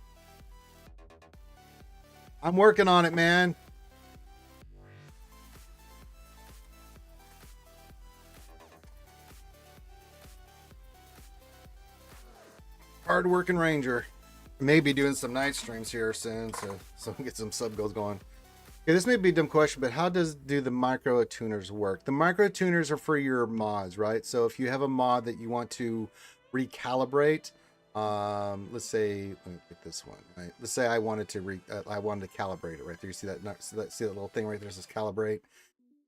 I'm working on it, man. Hard-working Ranger. Maybe doing some night streams here soon, so we get some sub goals going. Okay, this may be a dumb question, but how do the micro tuners work? The micro tuners are for your mods, right? So if you have a mod that you want to recalibrate, let's say, let me pick this one, right? Let's say I wanted to calibrate it right there. You see that? See that little thing right there? It says calibrate.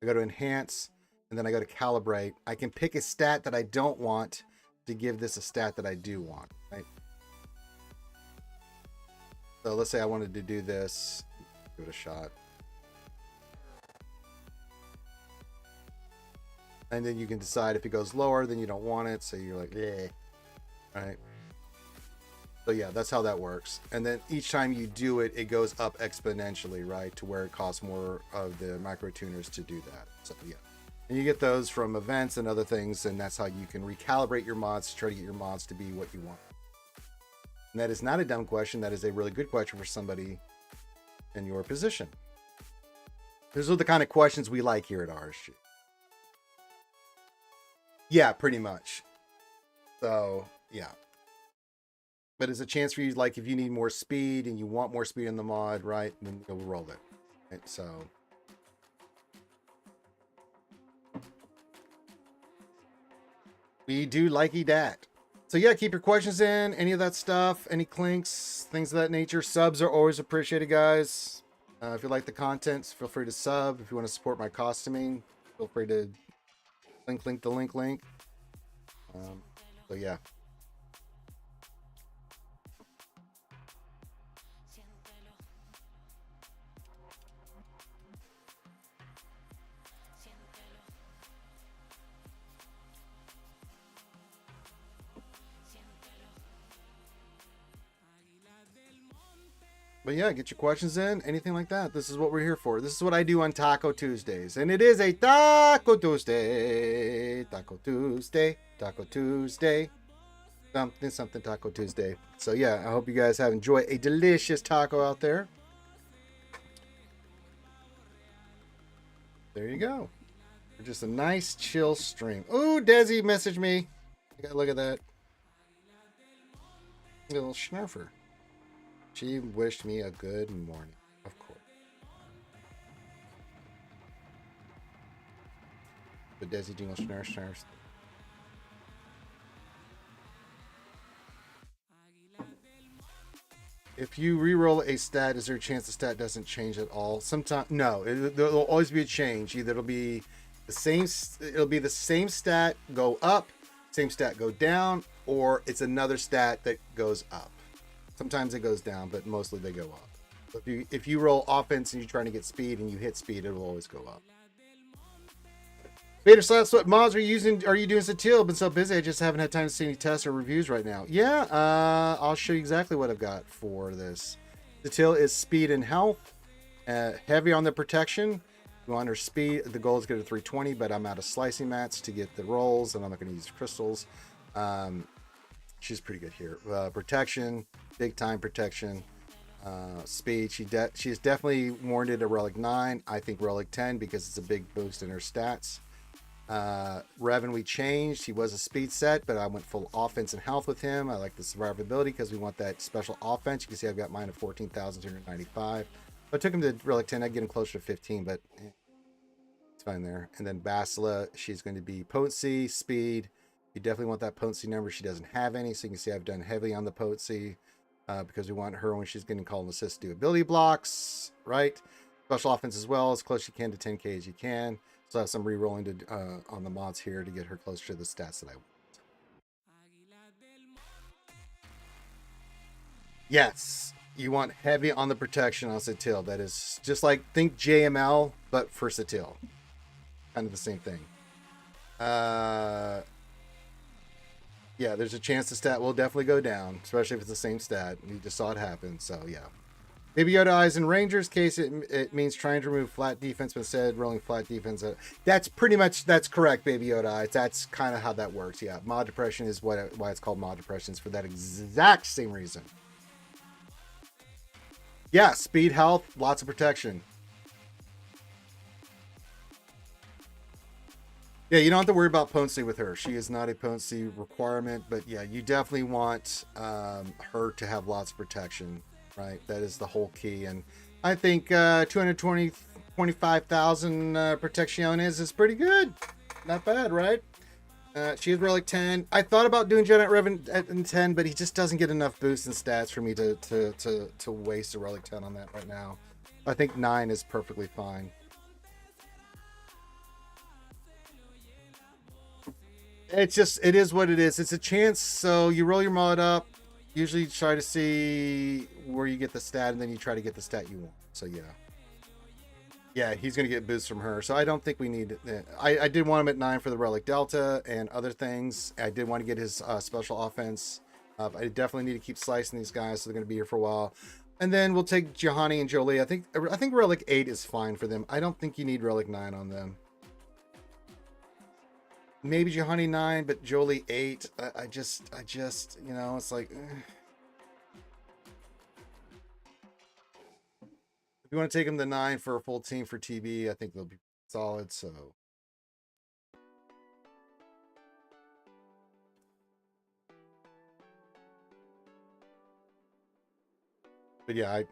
I go to enhance, and then I go to calibrate. I can pick a stat that I don't want to give this a stat that I do want, right? So let's say I wanted to do this, give it a shot. And then you can decide if it goes lower, then you don't want it. So you're like, yeah, right? So yeah, that's how that works. And then each time you do it, it goes up exponentially, right? To where it costs more of the micro tuners to do that. So yeah. And you get those from events and other things, and that's how you can recalibrate your mods to try to get your mods to be what you want. And that is not a dumb question. That is a really good question for somebody in your position. Those are the kind of questions we like here at RSG. Yeah, pretty much. So, yeah. But it's a chance for you, like, if you need more speed and you want more speed in the mod, right, then you'll roll it. Right? So... We do likey dat. So yeah, keep your questions in, any of that stuff, any clinks, things of that nature. Subs are always appreciated, guys. If you like the content, feel free to sub. If you want to support my costuming, feel free to link the link. So yeah. But yeah, get your questions in, anything like that. This is what we're here for. This is what I do on Taco Tuesdays. And it is a Taco Tuesday. Taco Tuesday. Taco Tuesday. Something Taco Tuesday. So yeah, I hope you guys have enjoyed a delicious taco out there. There you go. Just a nice chill stream. Ooh, Desi messaged me. I gotta look at that. Little schnurfer. She wished me a good morning, of course. The Desi Dingle Schnurf. If you reroll a stat, is there a chance the stat doesn't change at all? Sometimes, no. There'll always be a change. Either it'll be the same stat go up, same stat go down, or it's another stat that goes up. Sometimes it goes down, but mostly they go up. If you roll offense and you're trying to get speed and you hit speed, it will always go up. Vader Slaps, what mods are you using? Are you doing Satil? I've been so busy, I just haven't had time to see any tests or reviews right now. Yeah, I'll show you exactly what I've got for this. Satil is speed and health, heavy on the protection. You want her speed. The goal is to get to 320, but I'm out of slicing mats to get the rolls, and I'm not going to use crystals. She's pretty good here. Protection, big time protection. Speed. She's definitely warranted a relic 9. I think relic 10 because it's a big boost in her stats. Revan we changed. He was a speed set, but I went full offense and health with him. I like the survivability because we want that special offense. You can see I've got mine at 14,295. If I took him to relic 10, I'd get him closer to 15, but it's fine there. And then Basila, she's going to be potency, speed. You definitely want that potency number. She doesn't have any, so you can see I've done heavily on the potency because we want her when she's getting call and assist to do ability blocks, right? Special offense as well, as close as you can to 10k as you can. So I have some re-rolling to on the mods here to get her closer to the stats that I want. Yes, you want heavy on the protection on Satil. That is just like, think JML, but for Satil. Kind of the same thing. Yeah, there's a chance the stat will definitely go down, especially if it's the same stat. You just saw it happen, so yeah. Baby Yoda eyes in Rangers case, it means trying to remove flat defense, but instead rolling flat defense. That's correct, Baby Yoda eyes. That's kind of how that works, yeah. Mod depression is why it's called mod depression, is for that exact same reason. Yeah, speed, health, lots of protection. Yeah, you don't have to worry about potency with her. She is not a potency requirement, but yeah, you definitely want her to have lots of protection, right? That is the whole key. And I think 225,000 protection is pretty good. Not bad, right? She is relic 10. I thought about doing Jedi Revan at 10, but he just doesn't get enough boost and stats for me to waste a relic 10 on that right now. I think 9 is perfectly fine. It's just, it is what it is. It's a chance. So you roll your mod up, usually try to see where you get the stat, and then you try to get the stat you want. So yeah, he's going to get boosts from her. So I don't think we need it. I did want him at 9 for the relic delta and other things. I did want to get his special offense. I definitely need to keep slicing these guys, so they're going to be here for a while. And then we'll take Juhani and Jolie. I think relic 8 is fine for them. I don't think you need relic 9 on them. Maybe Juhani 9, but Jolie 8. I just, you know, it's like, if you want to take him to 9 for a full team for TB, I think they'll be solid. So, but yeah,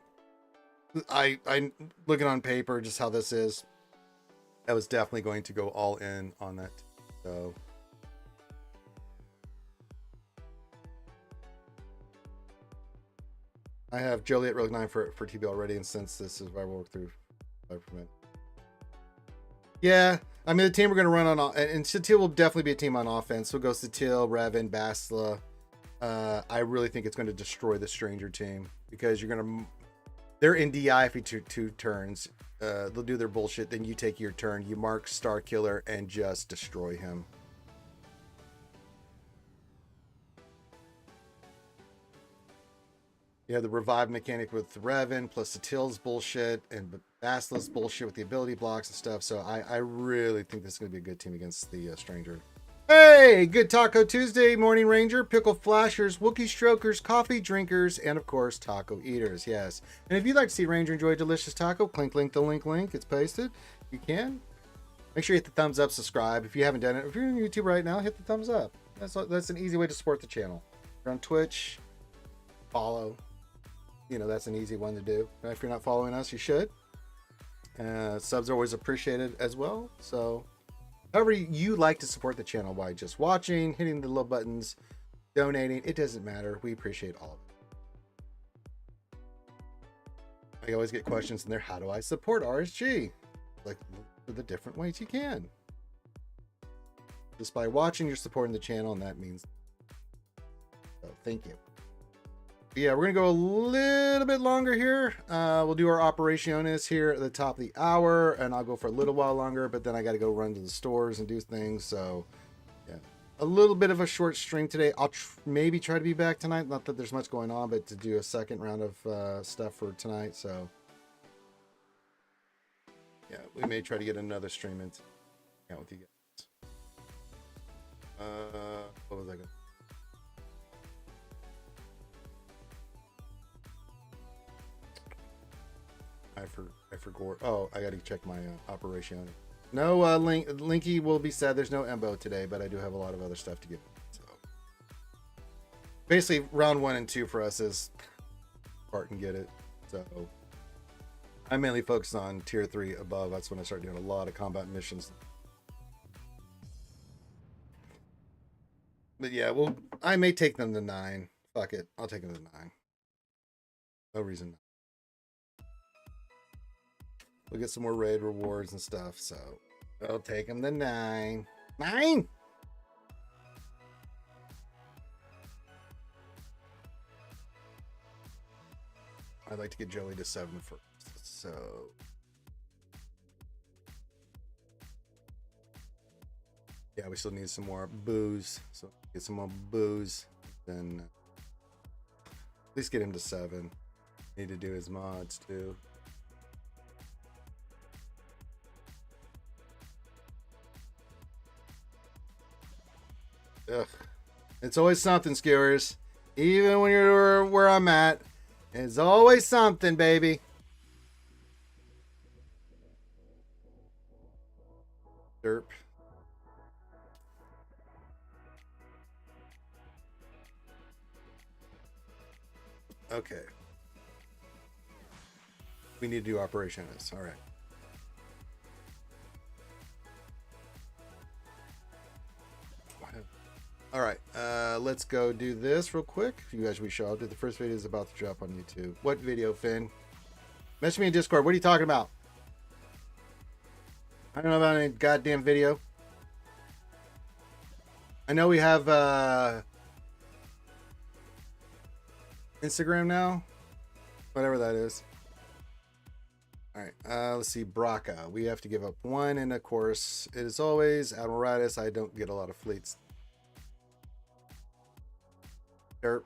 I looking on paper just how this is. I was definitely going to go all in on that. So I have Joliet Rogue 9 for TB already, and since this is where I work through. Yeah, I mean the team we're gonna run on, and Satil will definitely be a team on offense. So go Satil, Revan, Bastila. I really think it's going to destroy the Stranger team because they're in DI for two turns. They'll do their bullshit, then you take your turn, you mark Star Killer, and just destroy him. You have the revive mechanic with Revan plus Satil's bullshit and Basila's bullshit with the ability blocks and stuff. So I really think this is going to be a good team against the Stranger. Hey, good Taco Tuesday, Morning Ranger, Pickle Flashers, Wookiee Strokers, Coffee Drinkers, and of course, Taco Eaters. Yes. And if you'd like to see Ranger enjoy a delicious taco, link the link. It's pasted. You can. Make sure you hit the thumbs up, subscribe. If you haven't done it, if you're on YouTube right now, hit the thumbs up. That's an easy way to support the channel. If you're on Twitch, follow. You know, that's an easy one to do. If you're not following us, you should. Subs are always appreciated as well. So however you like to support the channel by just watching, hitting the little buttons, donating, it doesn't matter. We appreciate all of it. I always get questions in there. How do I support RSG? Like, look for the different ways you can. Just by watching, you're supporting the channel, and that means so. Thank you. Yeah, we're gonna go a little bit longer here. We'll do our operaciones here at the top of the hour, and I'll go for a little while longer, but then I got to go run to the stores and do things. So yeah, a little bit of a short stream today. I'll maybe try to be back tonight. Not that there's much going on, but to do a second round of stuff for tonight. So yeah, we may try to get another stream in out with you guys. What was I going? I forgot. Oh, I got to check my operation. No, Linky will be sad. There's no Embo today, but I do have a lot of other stuff to get. So basically, round 1 and 2 for us is part and get it. So I mainly focus on tier 3 above. That's when I start doing a lot of combat missions. But yeah, well, I may take them to 9. Fuck it, I'll take them to 9. No reason not. We'll get some more raid rewards and stuff, so I'll take them to 9. 9! I'd like to get Joey to 7 first, so yeah, we still need some more booze, so get some more booze, then at least get him to 7. Need to do his mods too. Ugh. It's always something, skewers. Even when you're where I'm at, it's always something, baby. Derp. Okay. We need to do operations. All right. All right, let's go do this real quick. You guys, we show. The first video is about to drop on YouTube. What video, Finn? Message me in Discord. What are you talking about? I don't know about any goddamn video. I know we have Instagram now. Whatever that is. All right, let's see. Braca. We have to give up 1, and of course, it is always Admiralus. I don't get a lot of fleets. Derp.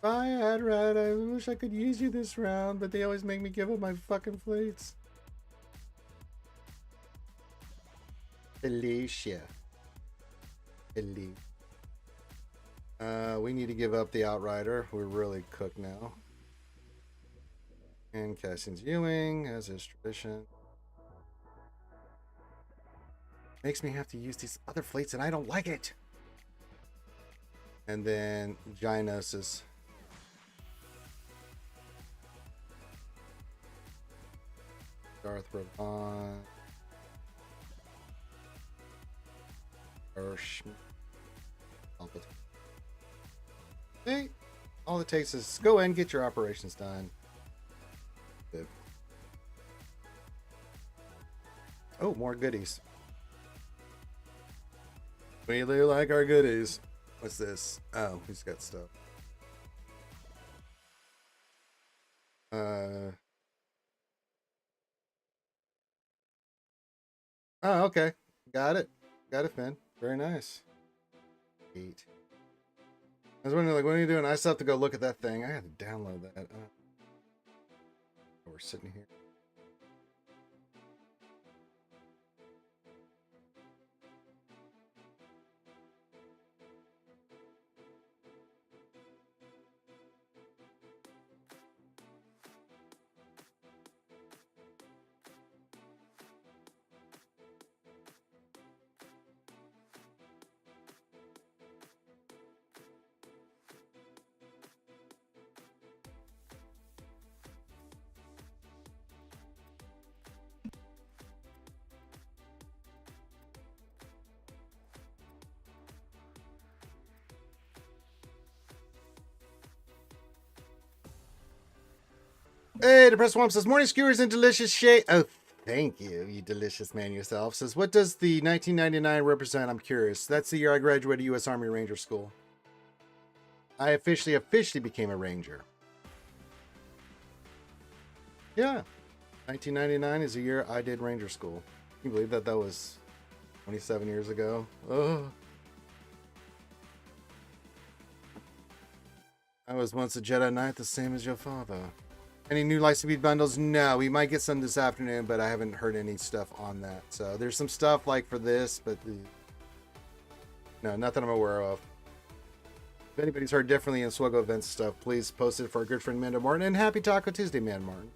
Bye, Adrat. I wish I could use you this round, but they always make me give up my fucking fleets. Felicia. We need to give up the Outrider. We're really cooked now. And Cassian's Ewing, as is tradition. Makes me have to use these other fleets, and I don't like it. And then Gynosis. Darth Ravon. Palpatine. See? All it takes is go in, get your operations done. Good. Oh, more goodies. We do like our goodies. What's this? Oh, he's got stuff. Oh, okay. Got it. Got it, Finn. Very nice. 8. I was wondering, like, what are you doing? I still have to go look at that thing. I have to download that. We're sitting here. Hey, Depressed Swamp says, morning skewers and delicious shade. Oh, thank you, you delicious man yourself. Says, what does the 1999 represent? I'm curious. That's the year I graduated U.S. Army Ranger School. I officially became a Ranger. Yeah. 1999 is the year I did Ranger School. Can you believe that that was 27 years ago? Oh. I was once a Jedi Knight, the same as your father. Any new Lightspeed bundles? No, we might get some this afternoon, but I haven't heard any stuff on that. So there's some stuff like for this, but no, not that I'm aware of. If anybody's heard differently in Swgoh events stuff, please post it for our good friend Mando Martin. And happy Taco Tuesday, man Martin.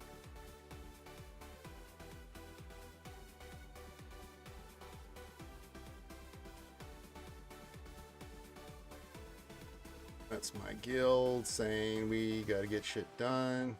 That's my guild saying we gotta get shit done.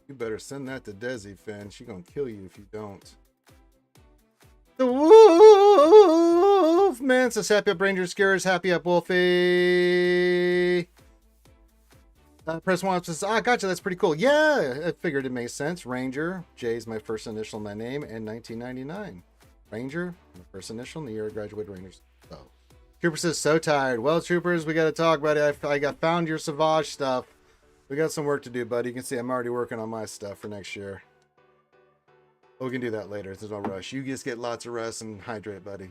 You better send that to Desi, Finn. She gonna kill you if you don't. The Wolf Man says, happy up Ranger Scarers, happy up Wolfie. Press One says, gotcha, that's pretty cool. Yeah, I figured it made sense. Ranger, J is my first initial in my name, and 1999. Ranger, my first initial in the year I graduated Rangers. So, Trooper says, so tired. Well, Troopers, we gotta talk, buddy. I found your Savage stuff. We got some work to do, buddy. You can see I'm already working on my stuff for next year. We can do that later. There's no rush. You just get lots of rest and hydrate, buddy.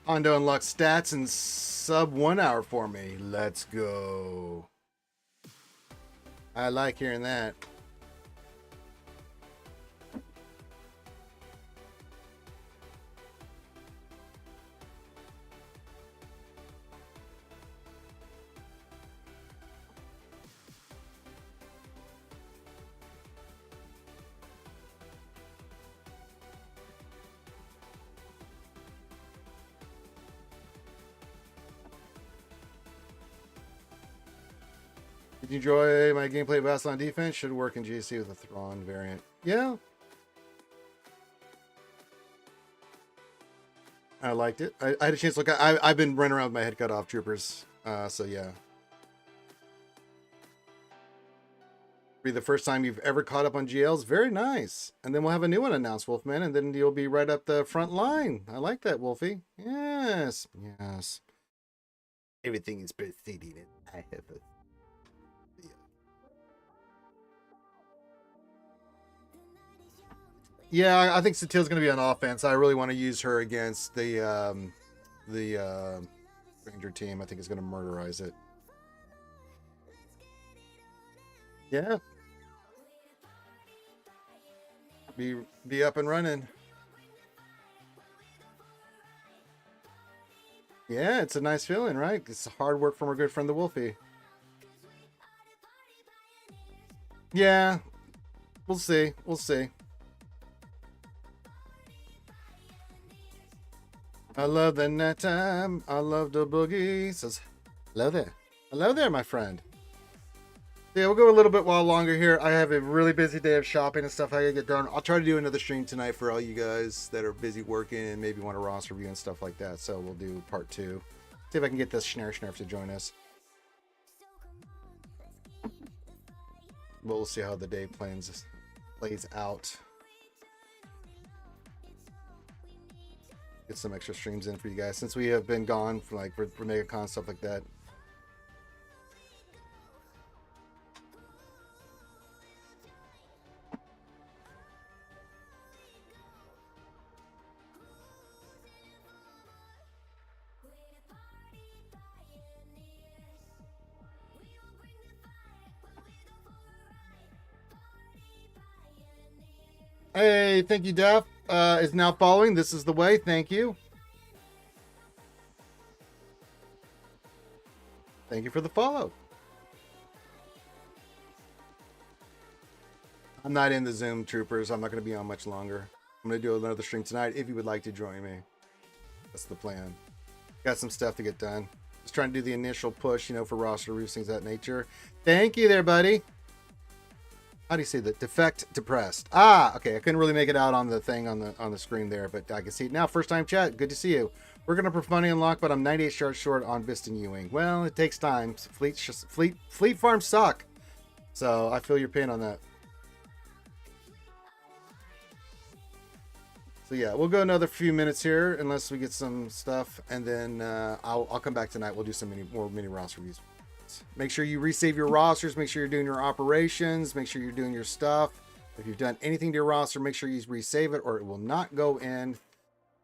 Hondo unlocked stats in sub 1 hour for me. Let's go. I like hearing that. Did you enjoy my gameplay of Bastion defense? Should work in GC with a Thrawn variant. Yeah. I liked it. I had a chance to look at I've been running around with my head cut off, Troopers. So yeah. Be the first time you've ever caught up on GLs. Very nice. And then we'll have a new one announced, Wolfman, and then you'll be right up the front line. I like that, Wolfie. Yes. Yes. Everything is proceeding. I have a Yeah, I think Satil's going to be on offense. I really want to use her against the Ranger team. I think it's going to murderize it. Yeah. Be up and running. Yeah, it's a nice feeling, right? It's hard work from our good friend the Wolfie. Yeah, we'll see. We'll see. I love the nighttime. I love the boogie. Says, hello there. Hello there, my friend. Yeah, we'll go a little bit while longer here. I have a really busy day of shopping and stuff I gotta get done. I'll try to do another stream tonight for all you guys that are busy working and maybe want a roster review and stuff like that. So we'll do part 2. See if I can get this Schnarf to join us. We'll see how the day plays out. Get some extra streams in for you guys since we have been gone for MegaCon, stuff like that. Hey, thank you, Def. Is now following. This is the way. Thank you. Thank you for the follow. I'm not in the Zoom, troopers. I'm not going to be on much longer. I'm going to do another stream tonight if you would like to join me. That's the plan. Got some stuff to get done. Just trying to do the initial push, for roster reviews, things of that nature. Thank you there, buddy. How do you say that? Defect depressed. Ah, okay. I couldn't really make it out on the thing on the screen there, but I can see it now. First time chat. Good to see you. We're gonna Profundity unlock, but I'm 98 shards short on Viston Ewing. Well, it takes time. Fleet farms suck. So I feel your pain on that. So yeah, we'll go another few minutes here unless we get some stuff, and then I'll come back tonight. We'll do some more mini roster reviews. Make sure you resave your rosters. Make sure you're doing your operations. Make sure you're doing your stuff. If you've done anything to your roster, make sure you resave it, or it will not go in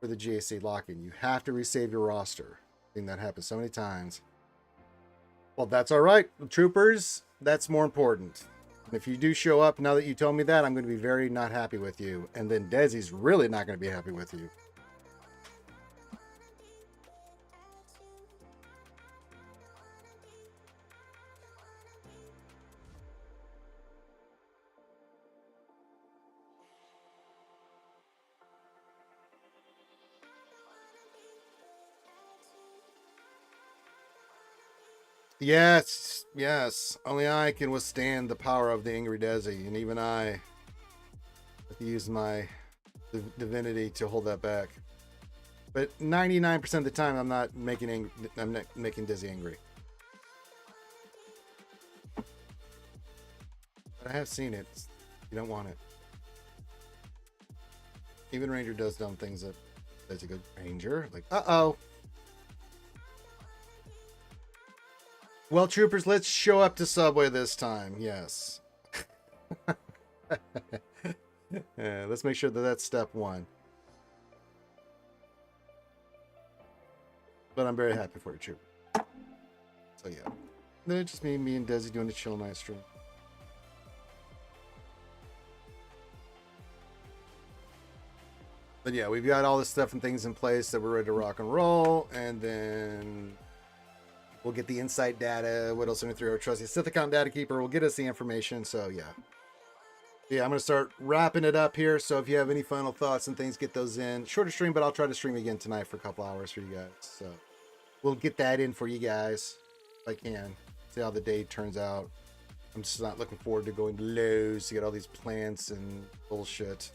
for the GAC lock-in. You have to resave your roster. I think that happens so many times. Well, that's all right, troopers. That's more important. And if you do show up, now that you told me that, I'm going to be very not happy with you. And then Desi's really not going to be happy with you. Yes, yes. Only I can withstand the power of the angry Desi, and even I have to use my divinity to hold that back. But 99% of the time, I'm not making Desi angry. But I have seen it. You don't want it. Even Ranger does dumb things that that's a good Ranger. Like, uh-oh. Well, troopers, let's show up to Subway this time. Yes. Yeah, let's make sure that that's step 1. But I'm very happy for you, trooper. So yeah, then it's just me and Desi doing the chill night stream. But yeah, we've got all this stuff and things in place that we're ready to rock and roll, and then we'll get the insight data. What else? 73 trusty Sith account data keeper will get us the information. So yeah. Yeah, I'm going to start wrapping it up here. So if you have any final thoughts and things, get those in. Shorter stream, but I'll try to stream again tonight for a couple hours for you guys. So we'll get that in for you guys if I can. See how the day turns out. I'm just not looking forward to going to Lowe's to get all these plants and bullshit.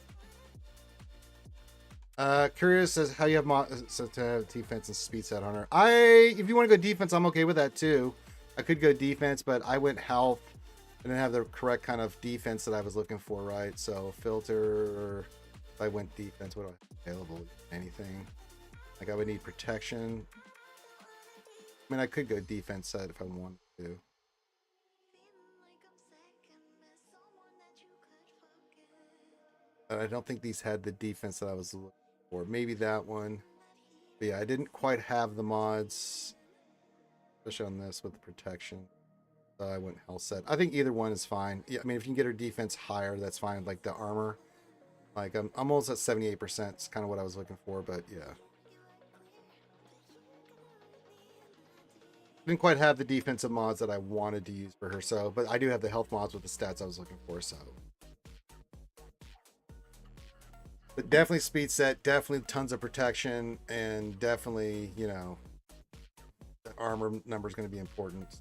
Curious as how you have to have defense and speed set, Hunter. If you want to go defense, I'm okay with that too. I could go defense, but I went health. I didn't have the correct kind of defense that I was looking for, right? So filter, if I went defense, what do I have available? Anything? Like I would need protection. I mean, I could go defense set if I wanted to. But I don't think these had the defense that I was looking for. Maybe that one. But yeah, I didn't quite have the mods, especially on this with the protection. So I went health set. I think either one is fine. Yeah, I mean, if you can get her defense higher, that's fine. Like the armor, like I'm almost at 78%. It's kind of what I was looking for, but yeah. didn't quite have the defensive mods that I wanted to use for her. So, but I do have the health mods with the stats I was looking for. So, but definitely speed set, definitely tons of protection, and definitely, you know, the armor number is going to be important.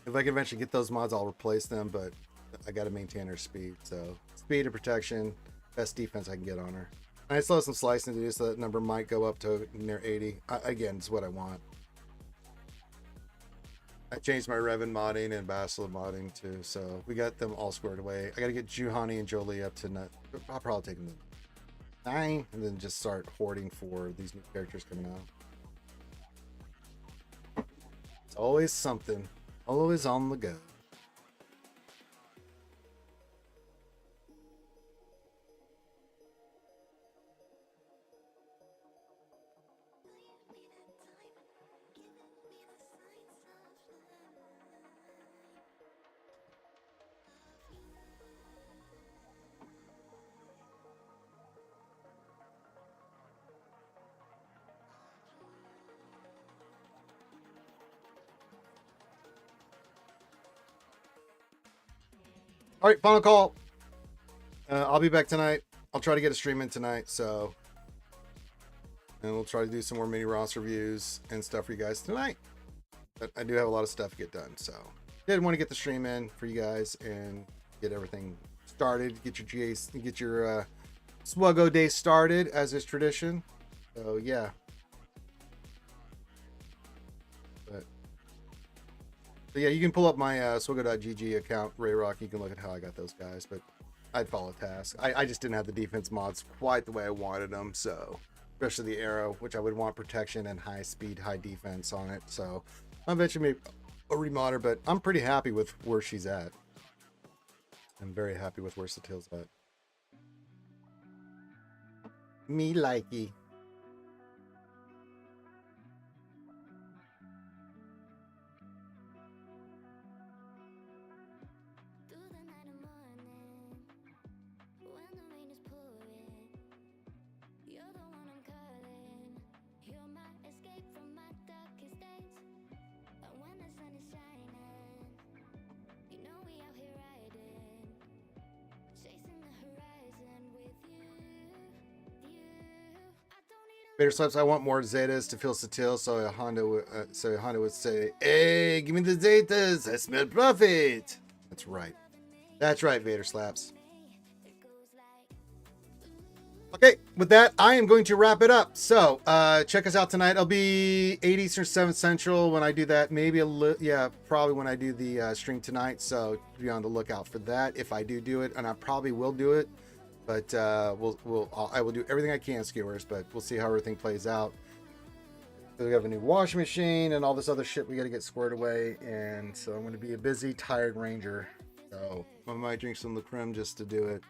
If I can eventually get those mods, I'll replace them, but I got to maintain her speed. So speed and protection, best defense I can get on her. And I still have some slicing to do, so that number might go up to near 80. Again, it's what I want. I changed my Revan modding and Basilisk modding too, so we got them all squared away. I got to get Juhani and Jolie up to I'll probably take them to 9, and then just start hoarding for these new characters coming out. It's always something. Always on the go. All right, final call. I'll be back tonight. I'll try to get a stream in tonight, so, and we'll try to do some more mini roster reviews and stuff for you guys tonight. But I do have a lot of stuff to get done, so did want to get the stream in for you guys and get everything started. Get your GAs, get your Swgoh day started as is tradition. So yeah. So yeah, you can pull up my Swgoh.gg account, Rayrock. You can look at how I got those guys, but I'd follow tasks. I just didn't have the defense mods quite the way I wanted them, so especially the arrow, which I would want protection and high speed, high defense on it. So I'll eventually make a remodder, but I'm pretty happy with where she's at. I'm very happy with where Satil's at. Me likey. Vader Slaps, I want more Zetas to fill Satil, so Honda would say, "Hey, give me the Zetas. I smell profit." That's right. That's right, Vader Slaps. Okay, with that, I am going to wrap it up. So, check us out tonight. It'll be 8 Eastern, 7 Central when I do that. Maybe probably when I do the stream tonight. So, be on the lookout for that. If I do it, and I probably will do it. But I will do everything I can, skewers, but we'll see how everything plays out. So we have a new washing machine and all this other shit we got to get squared away, and so I'm going to be a busy, tired ranger. So I might drink some La Creme just to do it.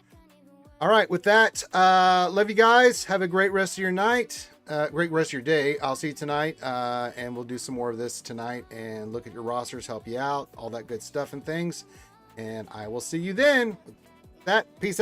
All right, with that, love you guys. Have a great rest of your night, great rest of your day. I'll see you tonight, and we'll do some more of this tonight and look at your rosters, help you out, all that good stuff and things. And I will see you then. With that, peace out.